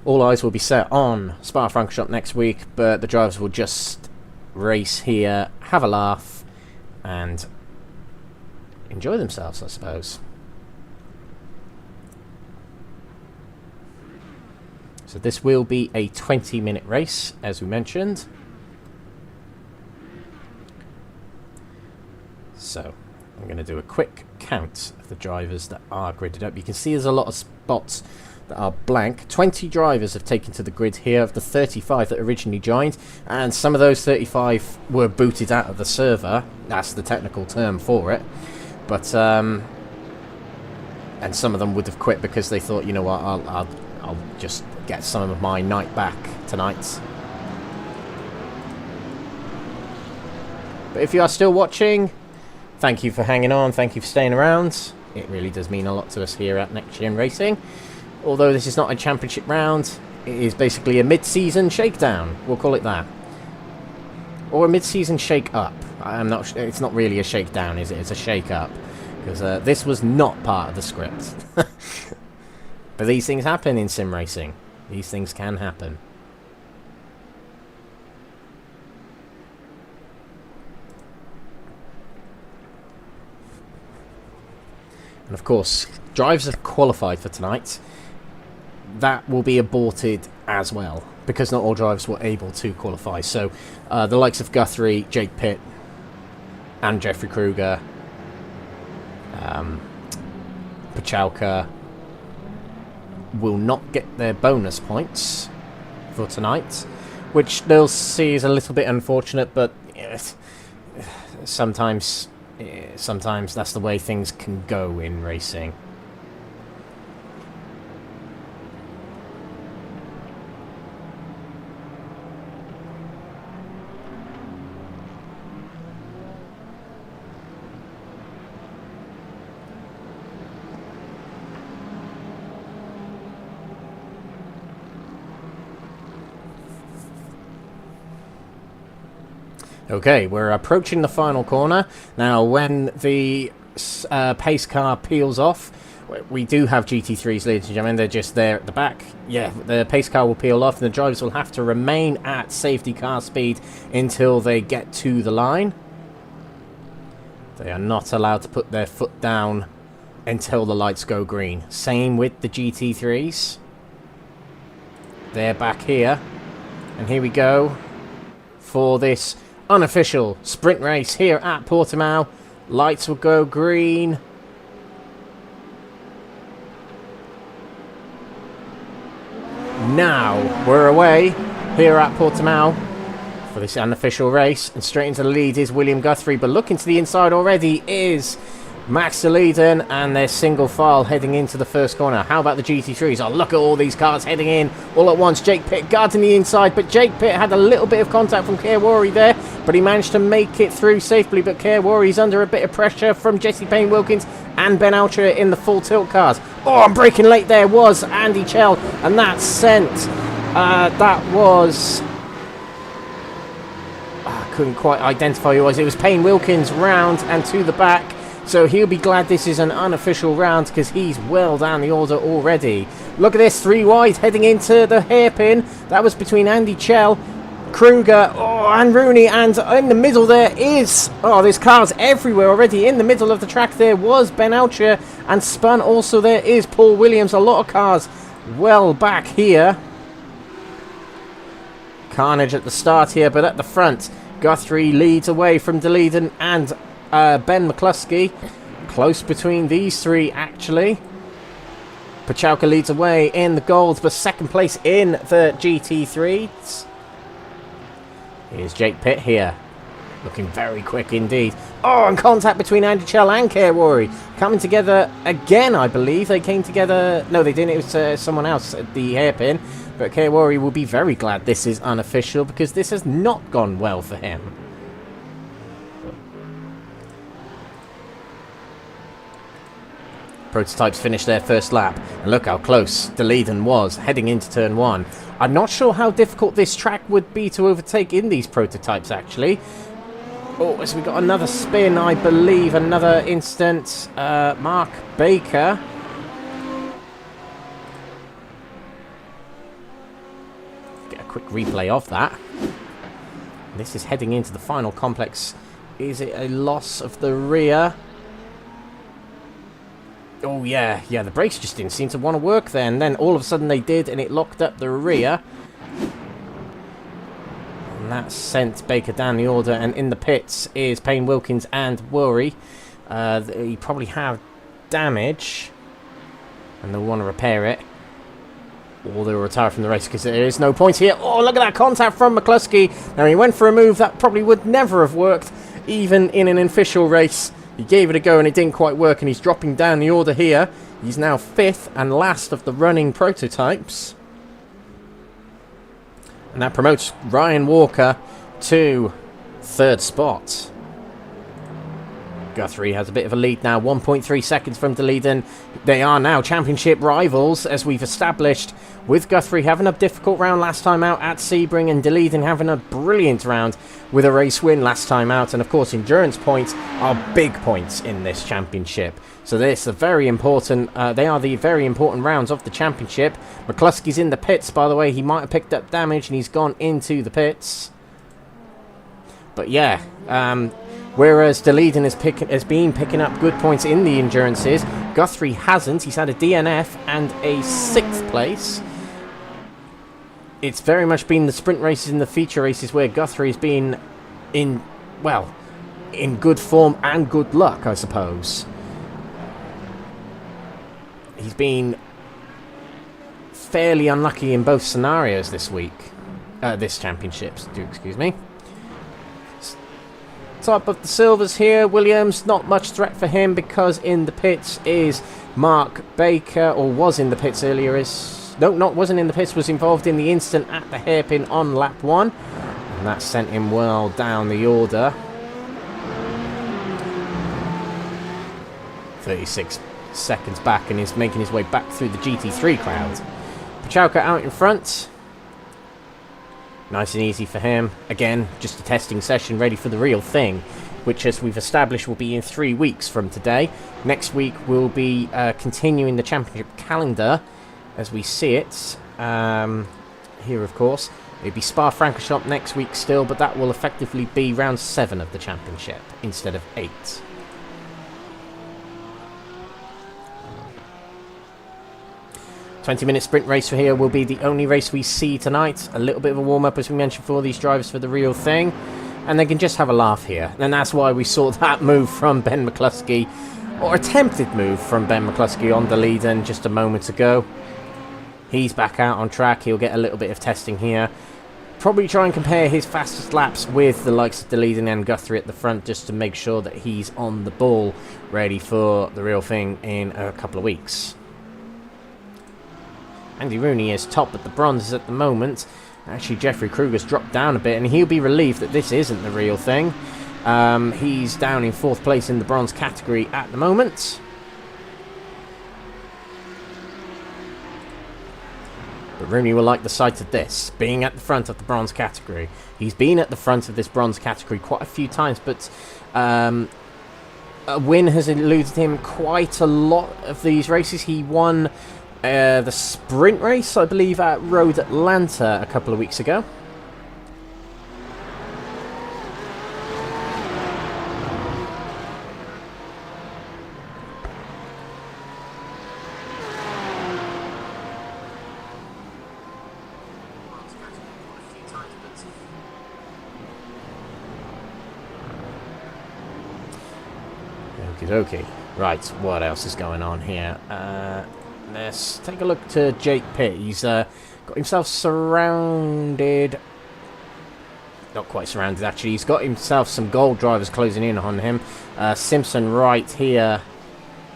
All eyes will be set on Spa-Francorchamps next week, but the drivers will just race here, have a laugh, and enjoy themselves, I suppose. So this will be a 20-minute race, as we mentioned. So, I'm going to do a quick count of the drivers that are gridded up. You can see there's a lot of spots that are blank. 20 drivers have taken to the grid here of the 35 that originally joined, and some of those 35 were booted out of the server. That's the technical term for it. But and some of them would have quit because they thought, you know what, I'll just get some of my night back tonight. But if you are still watching, thank you for hanging on, thank you for staying around. It really does mean a lot to us here at NXTGEN Racing. Although this is not a championship round, it is basically a mid-season shakedown. We'll call it that. Or a mid-season shake-up. I'm not. It's not really a shakedown, is it? It's a shake-up. Because this was not part of the script. But these things happen in sim racing. These things can happen. And of course, drivers have qualified for tonight. That will be aborted as well, because not all drivers were able to qualify. So the likes of Guthrie, Jake Pitt, and Jeffrey Kruger, Pachalka, will not get their bonus points for tonight, which they'll see is a little bit unfortunate, but sometimes that's the way things can go in racing. Okay, we're approaching the final corner. Now, when the pace car peels off, we do have GT3s, ladies and gentlemen. They're just there at the back. Yeah, the pace car will peel off, and the drivers will have to remain at safety car speed until they get to the line. They are not allowed to put their foot down until the lights go green. Same with the GT3s. They're back here. And here we go for this unofficial sprint race here at Portimao. Lights will go green. Now we're away here at Portimao for this unofficial race, and straight into the lead is William Guthrie, but looking to the inside already is Max de Leiden, and they're single file heading into the first corner. How about the GT3s? Oh, look at all these cars heading in all at once. Jake Pitt guarding the inside, but Jake Pitt had a little bit of contact from Kerwari there, but he managed to make it through safely. But Kerwari's under a bit of pressure from Jesse Payne Wilkins and Ben Alcher in the full tilt cars. Oh, and breaking late there was Andy Chell, and that sent, that was, I couldn't quite identify who it was. It was Payne Wilkins round and to the back. So he'll be glad this is an unofficial round, because he's well down the order already. Look at this, 3 wide heading into the hairpin. That was between Andy Chell, Kruger, and Rooney. And in the middle there is, there's cars everywhere already. In the middle of the track there was Ben Alcher, and spun also there is Paul Williams. A lot of cars well back here. Carnage at the start here, but at the front, Guthrie leads away from de Leiden and Ben McCluskey. Close between these three, actually. Pachalka leads away in the gold, but second place in the GT3s. Here's Jake Pitt here. Looking very quick indeed. Oh, and contact between Andy Chell and Kerwari. Coming together again, I believe. They came together. No, they didn't. It was someone else at the hairpin. But Kerwari will be very glad this is unofficial, because this has not gone well for him. Prototypes finished their first lap, and look how close de Leiden was heading into turn 1. I'm not sure how difficult this track would be to overtake in these prototypes, actually. Oh, as we got another spin, I believe, another incident. Mark Baker. Get a quick replay of that. This is heading into the final complex. Is it a loss of the rear? Oh, yeah. Yeah, the brakes just didn't seem to want to work there. And then all of a sudden they did, and it locked up the rear. And that sent Baker down the order. And in the pits is Payne Wilkins and Worry. He probably have damage. And they'll want to repair it. Or they'll retire from the race because there is no point here. Oh, look at that contact from McCluskey. Now, he went for a move that probably would never have worked, even in an official race. He gave it a go and it didn't quite work, and he's dropping down the order here. He's now 5th and last of the running prototypes. And that promotes Ryan Walker to 3rd spot. Guthrie has a bit of a lead now, 1.3 seconds from the lead, and they are now championship rivals, as we've established, with Guthrie having a difficult round last time out at Sebring, and Deleden having a brilliant round with a race win last time out. And of course, endurance points are big points in this championship. So this is very important. They are the very important rounds of the championship. McCluskey's in the pits, by the way. He might have picked up damage and he's gone into the pits. But yeah, whereas Deleden has been picking up good points in the endurances, Guthrie hasn't. He's had a DNF and a 6th place. It's very much been the sprint races and the feature races where Guthrie's been in, well, in good form and good luck, I suppose. He's been fairly unlucky in both scenarios this week. This championship, excuse me. Top of the silvers here, Williams, not much threat for him because in the pits is Mark Baker, or was in the pits earlier, wasn't in the pits, was involved in the incident at the hairpin on lap 1, and that sent him well down the order. 36 seconds back, and is making his way back through the GT3 crowd. Pachalka out in front. Nice and easy for him. Again, just a testing session ready for the real thing, which, as we've established, will be in 3 weeks from today. Next week we'll be continuing the championship calendar as we see it. Here, of course. It'll be Spa-Francorchamps next week still, but that will effectively be round 7 of the championship instead of 8. "20-minute sprint race for here will be the only race we see tonight. A little bit of a warm-up, as we mentioned, for these drivers for the real thing. And they can just have a laugh here. And that's why we saw that move from Ben McCluskey, or attempted move from Ben McCluskey on Deleden just a moment ago. He's back out on track. He'll get a little bit of testing here. Probably try and compare his fastest laps with the likes of Deleden and Guthrie at the front, just to make sure that he's on the ball, ready for the real thing in a couple of weeks. Andy Rooney is top at the bronzes at the moment. Actually, Jeffrey Kruger's dropped down a bit, and he'll be relieved that this isn't the real thing. He's down in 4th place in the bronze category at the moment. But Rooney will like the sight of this, being at the front of the bronze category. He's been at the front of this bronze category quite a few times, but a win has eluded him quite a lot of these races. He won the sprint race, I believe, at Road Atlanta a couple of weeks ago. Okie dokie. Right, what else is going on here? Let's take a look to Jake Pitt. He's got himself surrounded. Not quite surrounded, actually. He's got himself some gold drivers closing in on him. Simpson right here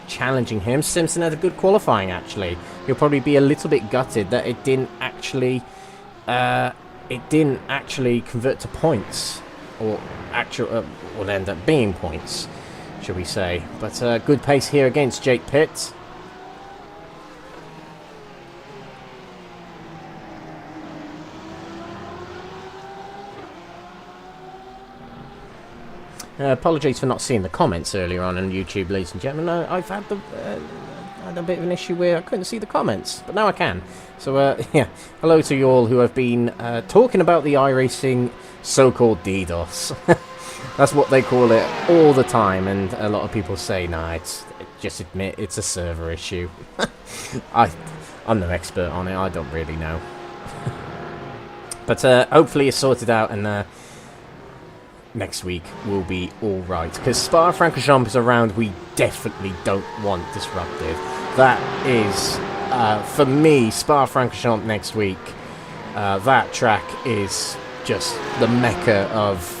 challenging him. Simpson had a good qualifying, actually. He'll probably be a little bit gutted that it didn't actually convert to points, or actual will end up being points, shall we say. But good pace here against Jake Pitt. Apologies for not seeing the comments earlier on YouTube, ladies and gentlemen. I've had had a bit of an issue where I couldn't see the comments, but now I can. So, yeah, hello to you all who have been talking about the iRacing so-called DDoS. That's what they call it all the time, and a lot of people say, nah, just admit it's a server issue. I'm no expert on it, I don't really know. But hopefully it's sorted out, and next week will be alright. Because Spa-Francorchamps is around we definitely don't want disruptive. That is, for me, Spa-Francorchamps next week, that track is just the mecca of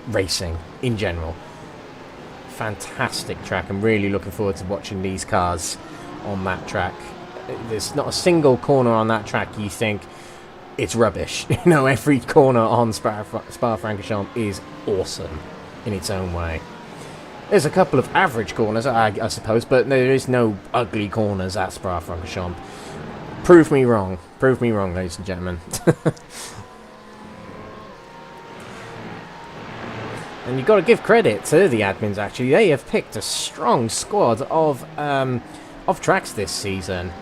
racing in general. Fantastic track. I'm really looking forward to watching these cars on that track. There's not a single corner on that track you think it's rubbish. You know, every corner on Spa-Francorchamps is awesome in its own way. There's a couple of average corners, I suppose, but there is no ugly corners at Spa-Francorchamps. Prove me wrong. Prove me wrong, ladies and gentlemen. And you've got to give credit to the admins, actually. They have picked a strong squad of tracks this season.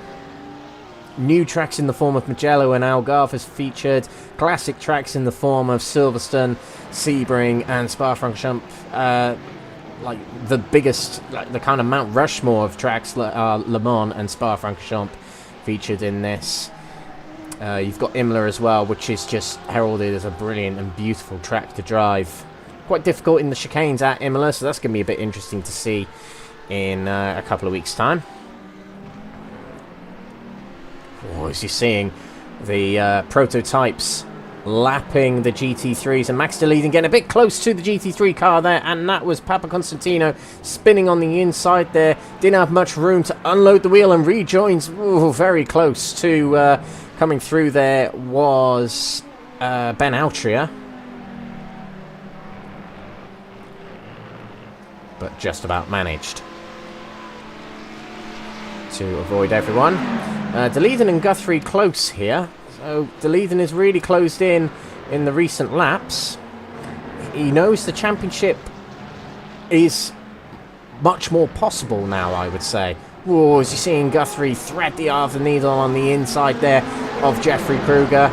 New tracks in the form of Mugello and Algarve has featured. Classic tracks in the form of Silverstone, Sebring, and Spa-Francorchamps. Like the biggest, like the kind of Mount Rushmore of tracks are Le Mans and Spa-Francorchamps featured in this. You've got Imola as well, which is just heralded as a brilliant and beautiful track to drive. Quite difficult in the chicanes at Imola, so that's going to be a bit interesting to see in a couple of weeks' time. Oh, as you're seeing the prototypes lapping the GT3s, and Max Deleden getting a bit close to the GT3 car there, and that was Papa Constantino spinning on the inside there. Didn't have much room to unload the wheel and rejoins. Ooh, very close to coming through there was Ben Altria. But just about managed to avoid everyone. Deleden and Guthrie close here. So Deleden is really closed in the recent laps. He knows the championship is much more possible now, I would say. Whoa, as you're seeing Guthrie thread the eye of the needle on the inside there of Jeffrey Kruger.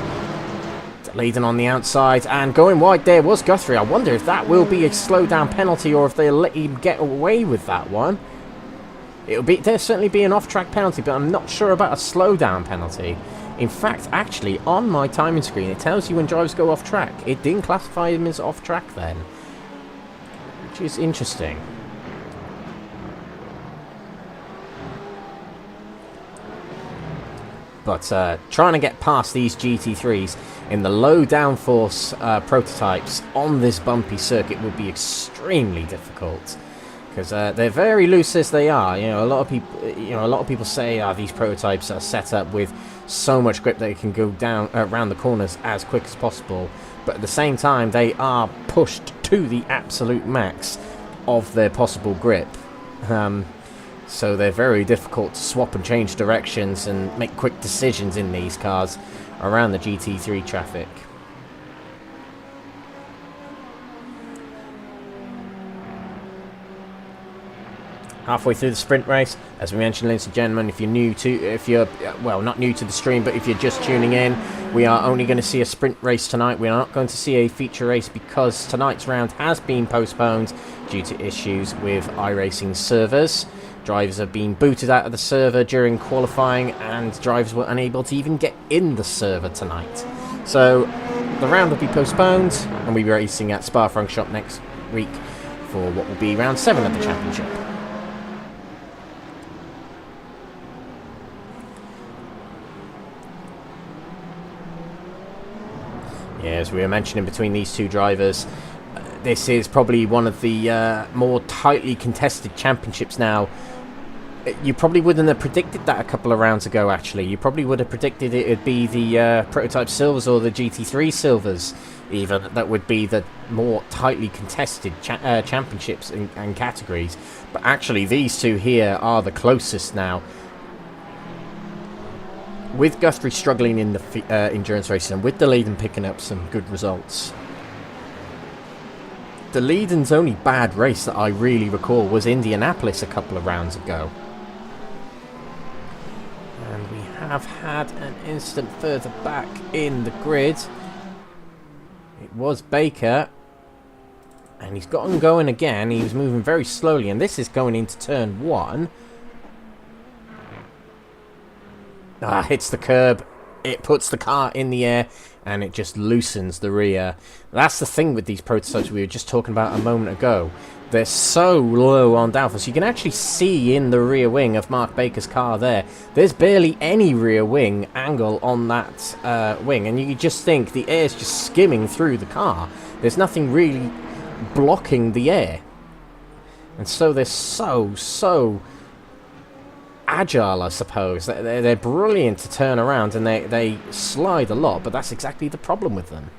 Deleden on the outside, and going wide there was Guthrie. I wonder if that will be a slowdown penalty or if they'll let him get away with that one. There'll certainly be an off-track penalty, but I'm not sure about a slowdown penalty. In fact, actually, on my timing screen, it tells you when drivers go off-track. It didn't classify him as off-track then, which is interesting. But trying to get past these GT3s in the low downforce prototypes on this bumpy circuit would be extremely difficult, because they're very loose as they are. You know, a lot of people say these prototypes are set up with so much grip that they can go down around the corners as quick as possible, but at the same time they are pushed to the absolute max of their possible grip. So they're very difficult to swap and change directions and make quick decisions in these cars around the GT3 traffic. Halfway through the sprint race, as we mentioned, ladies and gentlemen, if you're not new to the stream, but if you're just tuning in, we are only going to see a sprint race tonight. We are not going to see a feature race because tonight's round has been postponed due to issues with iRacing servers. Drivers have been booted out of the server during qualifying, and drivers were unable to even get in the server tonight. So the round will be postponed, and we'll be racing at Spa-Francorchamps next week for what will be round 7 of the championship. Yeah, as we were mentioning between these two drivers, this is probably one of the more tightly contested championships now. You probably wouldn't have predicted that a couple of rounds ago, actually. You probably would have predicted it would be the Prototype Silvers or the GT3 Silvers, even, that would be the more tightly contested championships and categories. But actually, these two here are the closest now. With Guthrie struggling in the endurance racing, and with Deleden picking up some good results. The Leiden's only bad race that I really recall was Indianapolis a couple of rounds ago. And we have had an instant further back in the grid. It was Baker. And he's got him going again. He was moving very slowly. And this is going into turn 1. Hits the curb. It puts the car in the air. And it just loosens the rear. That's the thing with these prototypes we were just talking about a moment ago. They're so low on downforce. You can actually see in the rear wing of Mark Baker's car there. There's barely any rear wing angle on that wing. And you just think the air's just skimming through the car. There's nothing really blocking the air. And so they're so agile, I suppose. They're brilliant to turn around, and they slide a lot, but that's exactly the problem with them.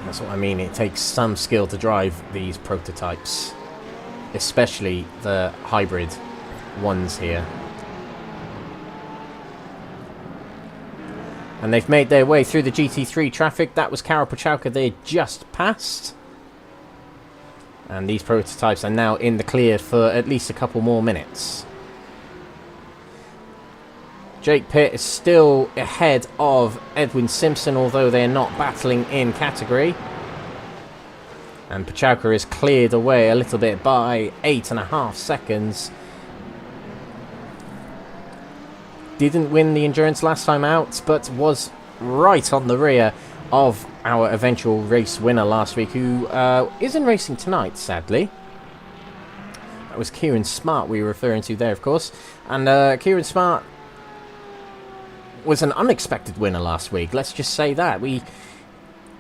That's what I mean. It takes some skill to drive these prototypes, especially the hybrid ones here. And they've made their way through the GT3 traffic. That was Karol Puchalka they just passed. And these prototypes are now in the clear for at least a couple more minutes. Jake Pitt is still ahead of Edwin Simpson, although they're not battling in category. And Puchalka is cleared away a little bit by 8.5 seconds. Didn't win the endurance last time out, but was right on the rear of our eventual race winner last week, who isn't racing tonight, sadly. That was Kieran Smart we were referring to there, of course. And Kieran Smart was an unexpected winner last week. Let's just say that. We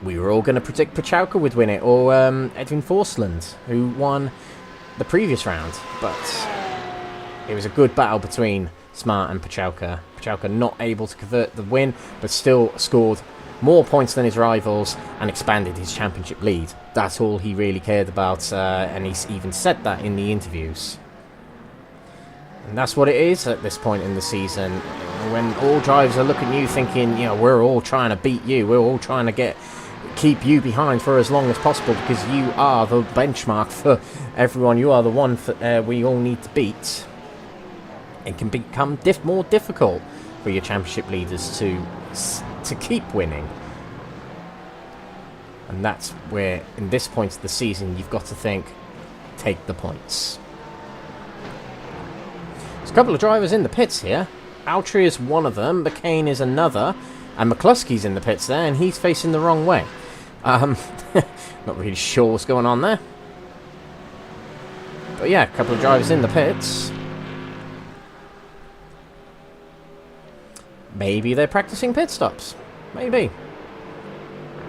were all going to predict Puchalka would win it, or Edwin Forsland, who won the previous round. But it was a good battle between Smart and Puchalka. Puchalka not able to convert the win, but still scored more points than his rivals and expanded his championship lead. That's all he really cared about, and he's even said that in the interviews. And that's what it is at this point in the season. When all drivers are looking at you thinking, you know, we're all trying to beat you, we're all trying to keep you behind for as long as possible because you are the benchmark for everyone, you are the one we all need to beat. It can become more difficult for your championship leaders to keep winning. And that's where, in this point of the season, you've got to think, take the points. There's a couple of drivers in the pits here. Altry is one of them, McCain is another, and McCluskey's in the pits there, and he's facing the wrong way. Not really sure what's going on there. But yeah, a couple of drivers in the pits. Maybe they're practicing pit stops. Maybe.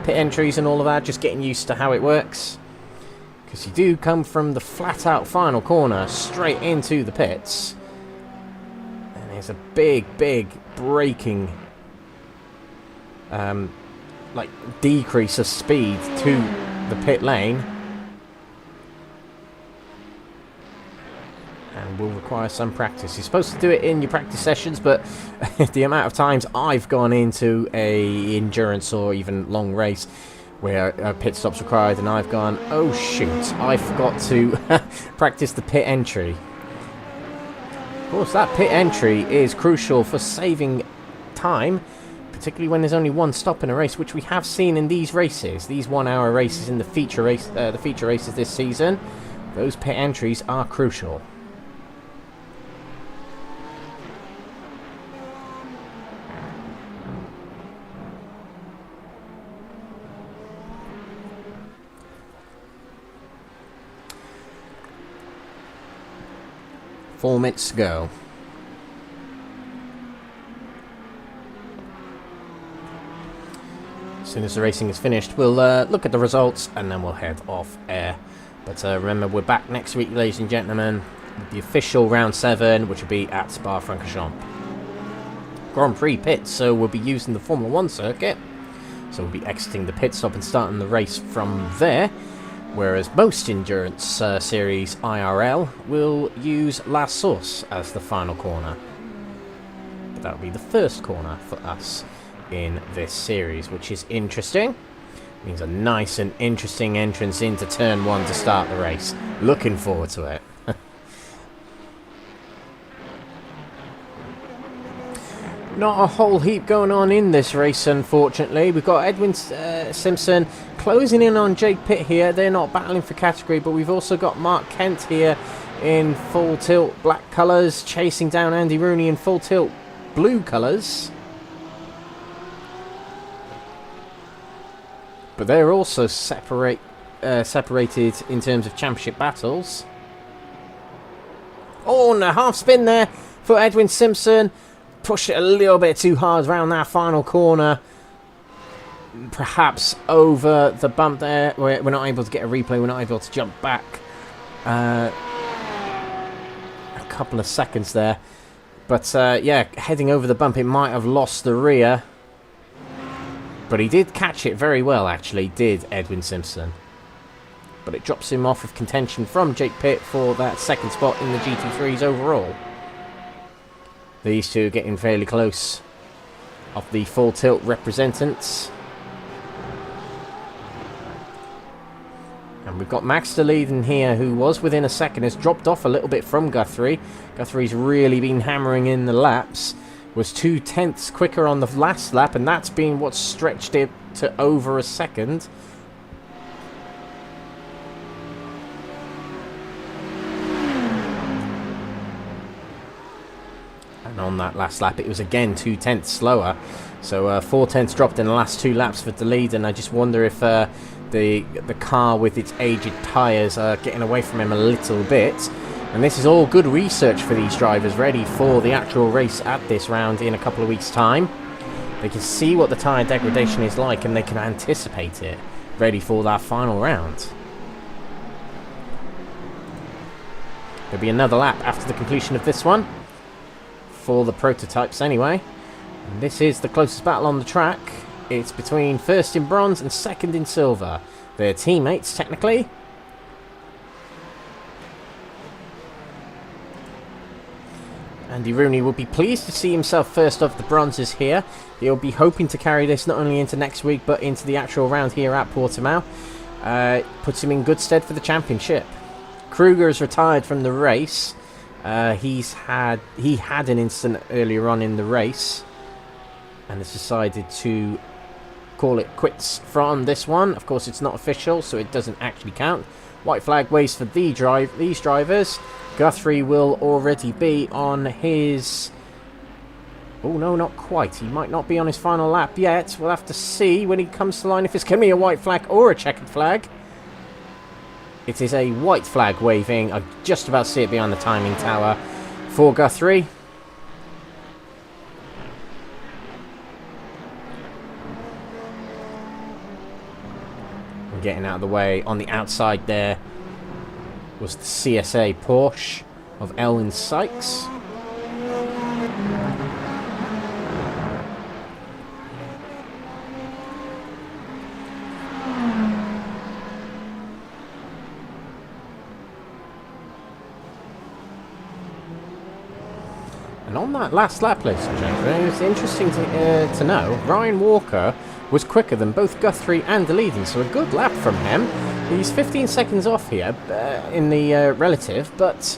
Pit entries and all of that, just getting used to how it works. Because you do come from the flat-out final corner straight into the pits. And there's a big braking, like, decrease of speed to the pit lane. And will require some practice. You're supposed to do it in your practice sessions, but the amount of times I've gone into a endurance or even long race where a pit stop's required and I've gone, oh shoot, I forgot to practice the pit entry. Of course, that pit entry is crucial for saving time, particularly when there's only one stop in a race, which we have seen in these races, these 1 hour races in the feature races this season. Those pit entries are crucial. Four minutes to go. As soon as the racing is finished, we'll look at the results and then we'll head off air. But remember, we're back next week, ladies and gentlemen, with the official round 7, which will be at Spa-Francorchamps. Grand Prix pits, so we'll be using the Formula 1 circuit. So we'll be exiting the pit stop and starting the race from there. Whereas most endurance series IRL will use La Source as the final corner. But that'll be the first corner for us in this series, which is interesting. Means a nice and interesting entrance into turn 1 to start the race. Looking forward to it. Not a whole heap going on in this race, unfortunately. We've got Edwin Simpson closing in on Jake Pitt here. They're not battling for category, but we've also got Mark Kent here in full tilt black colours, chasing down Andy Rooney in full tilt blue colours. But they're also separated in terms of championship battles. Oh, and a half spin there for Edwin Simpson. Push it a little bit too hard around that final corner. Perhaps over the bump there. We're not able to get a replay. We're not able to jump back a couple of seconds there. But yeah, heading over the bump, it might have lost the rear. But he did catch it very well, actually, did Edwin Simpson. But it drops him off of contention from Jake Pitt for that second spot in the GT3s overall. These two getting fairly close of the full tilt representants. And we've got Max de Leiden here, who was within a second, has dropped off a little bit from Guthrie. Guthrie's really been hammering in the laps. Was 2/10 quicker on the last lap, and that's been what stretched it to over a second. And on that last lap, it was again 2/10 slower. So 4/10 dropped in the last 2 laps for de Leiden. I just wonder if the car with its aged tyres are getting away from him a little bit. And this is all good research for these drivers, ready for the actual race at this round in a couple of weeks' time. They can see what the tyre degradation is like, and they can anticipate it, ready for that final round. There'll be another lap after the completion of this one, for the prototypes anyway. And this is the closest battle on the track. It's between first in bronze and second in silver. They're teammates, technically. Andy Rooney will be pleased to see himself first of the bronzes here. He'll be hoping to carry this not only into next week, but into the actual round here at Portimao. Puts him in good stead for the championship. Kruger has retired from the race. He had an incident earlier on in the race, and has decided to call it quits from this one. Of course, it's not official, so it doesn't actually count. White flag waves for these drivers. Guthrie will already be on his... Oh, no, not quite. He might not be on his final lap yet. We'll have to see when he comes to the line if it's going to be a white flag or a checkered flag. It is a white flag waving. I just about see it behind the timing tower for Guthrie. Getting out of the way on the outside there was the CSA Porsche of Elwin Sykes. And on that last lap, ladies and gentlemen, it was interesting to know Ryan Walker was quicker than both Guthrie and de Leiden, so a good lap from him. He's 15 seconds off here in the relative, but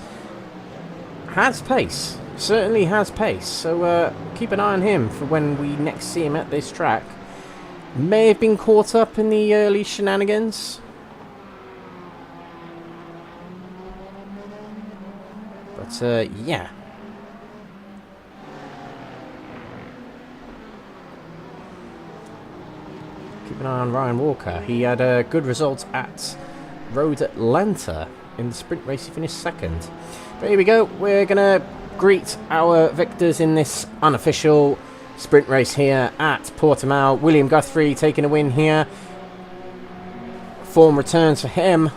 has pace. Certainly has pace, so keep an eye on him for when we next see him at this track. May have been caught up in the early shenanigans. But, yeah. Keep an eye on Ryan Walker. He had a good result at Road Atlanta. In the sprint race, he finished second. But here we go. We're going to greet our victors in this unofficial sprint race here at Portimao. William Guthrie taking a win here. Form returns for him.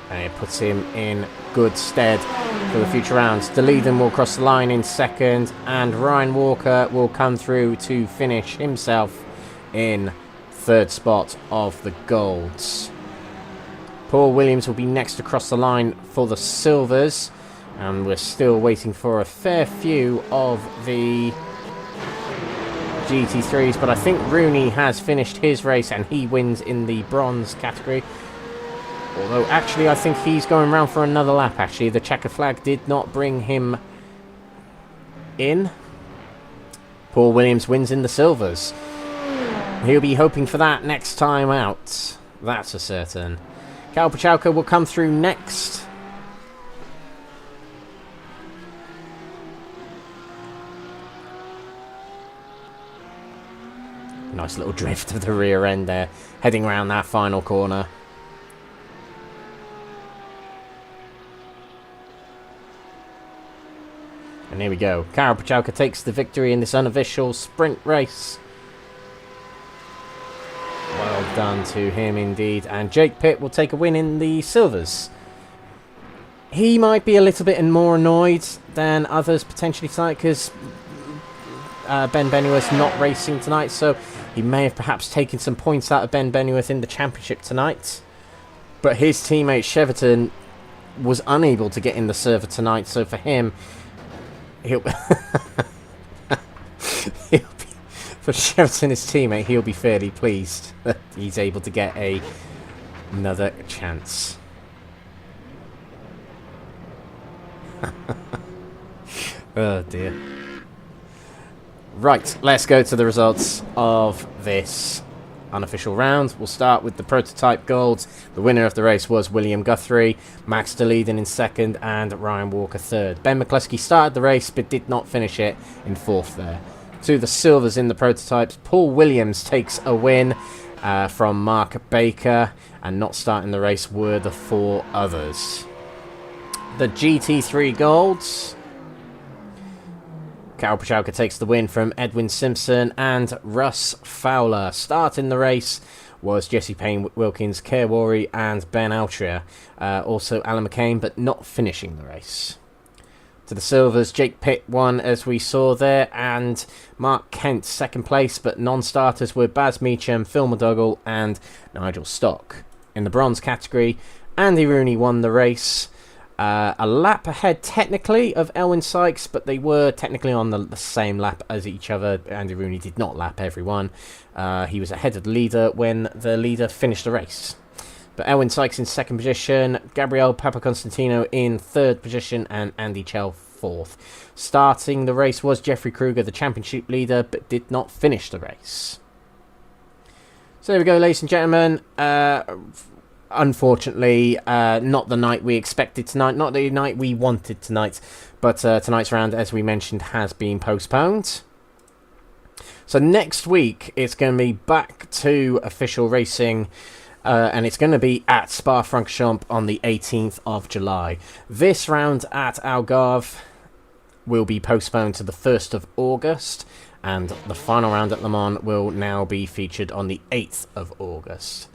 And it puts him in good stead for the future rounds. De Leiden will cross the line in second, and Ryan Walker will come through to finish himself in third spot of the golds. Paul Williams will be next across the line for the silvers, and we're still waiting for a fair few of the GT3s, but I think Rooney has finished his race and he wins in the bronze category. Although, actually, I think he's going round for another lap, actually. The checker flag did not bring him in. Paul Williams wins in the silvers. He'll be hoping for that next time out. That's a certain. Cal Pachalka will come through next. Nice little drift of the rear end there, heading around that final corner. And here we go. Karol Pachalka takes the victory in this unofficial sprint race. Well done to him indeed. And Jake Pitt will take a win in the silvers. He might be a little bit more annoyed than others potentially tonight because Ben Benio's not racing tonight, so he may have perhaps taken some points out of Ben Benioff in the championship tonight. But his teammate Cheverton was unable to get in the server tonight, so for him, he'll be, for Cheverton, his teammate, he'll be fairly pleased that he's able to get another chance. Oh dear. Right, let's go to the results of this unofficial round. We'll start with the prototype golds. The winner of the race was William Guthrie, Max DeLeeden in second, and Ryan Walker third. Ben McCluskey started the race but did not finish it in fourth there. To the silvers in the prototypes, Paul Williams takes a win from Mark Baker, and not starting the race were the four others. The GT3 golds. Karol Pachalka takes the win from Edwin Simpson and Russ Fowler. Starting the race was Jesse Payne Wilkins, Kerr Worry and Ben Altria. Also Alan McCain, but not finishing the race. To the silvers, Jake Pitt won as we saw there, and Mark Kent second place, but non-starters were Baz Meacham, Phil McDougall and Nigel Stock. In the bronze category, Andy Rooney won the race. A lap ahead technically of Elwyn Sykes, but they were technically on the same lap as each other. Andy Rooney did not lap everyone. He was ahead of the leader when the leader finished the race. But Elwyn Sykes in second position, Gabriel Papaconstantino in third position, and Andy Chell fourth. Starting the race was Jeffrey Kruger, the championship leader, but did not finish the race. So there we go, ladies and gentlemen. Unfortunately, not the night we expected tonight, not the night we wanted tonight, but tonight's round, as we mentioned, has been postponed. So next week, it's going to be back to official racing, and it's going to be at Spa-Francorchamps on the 18th of July. This round at Algarve will be postponed to the 1st of August, and the final round at Le Mans will now be featured on the 8th of August.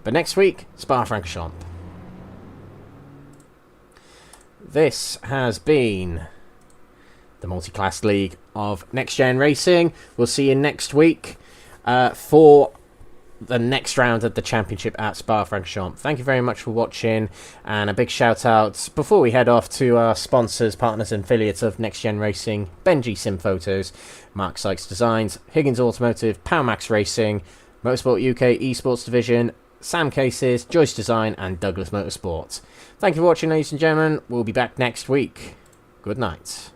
But next week, Spa-Francorchamps. This has been the Multi-Class League of Next Gen Racing. We'll see you next week for the next round of the championship at Spa-Francorchamps. Thank you very much for watching, and a big shout out before we head off to our sponsors, partners and affiliates of Next Gen Racing: Benji Sim Photos, Mark Sykes Designs, Higgins Automotive, Powermax Racing, Motorsport UK Esports Division, Sam Cases, Joyce Design and Douglas Motorsports. Thank you for watching, ladies and gentlemen. We'll be back next week. Good night.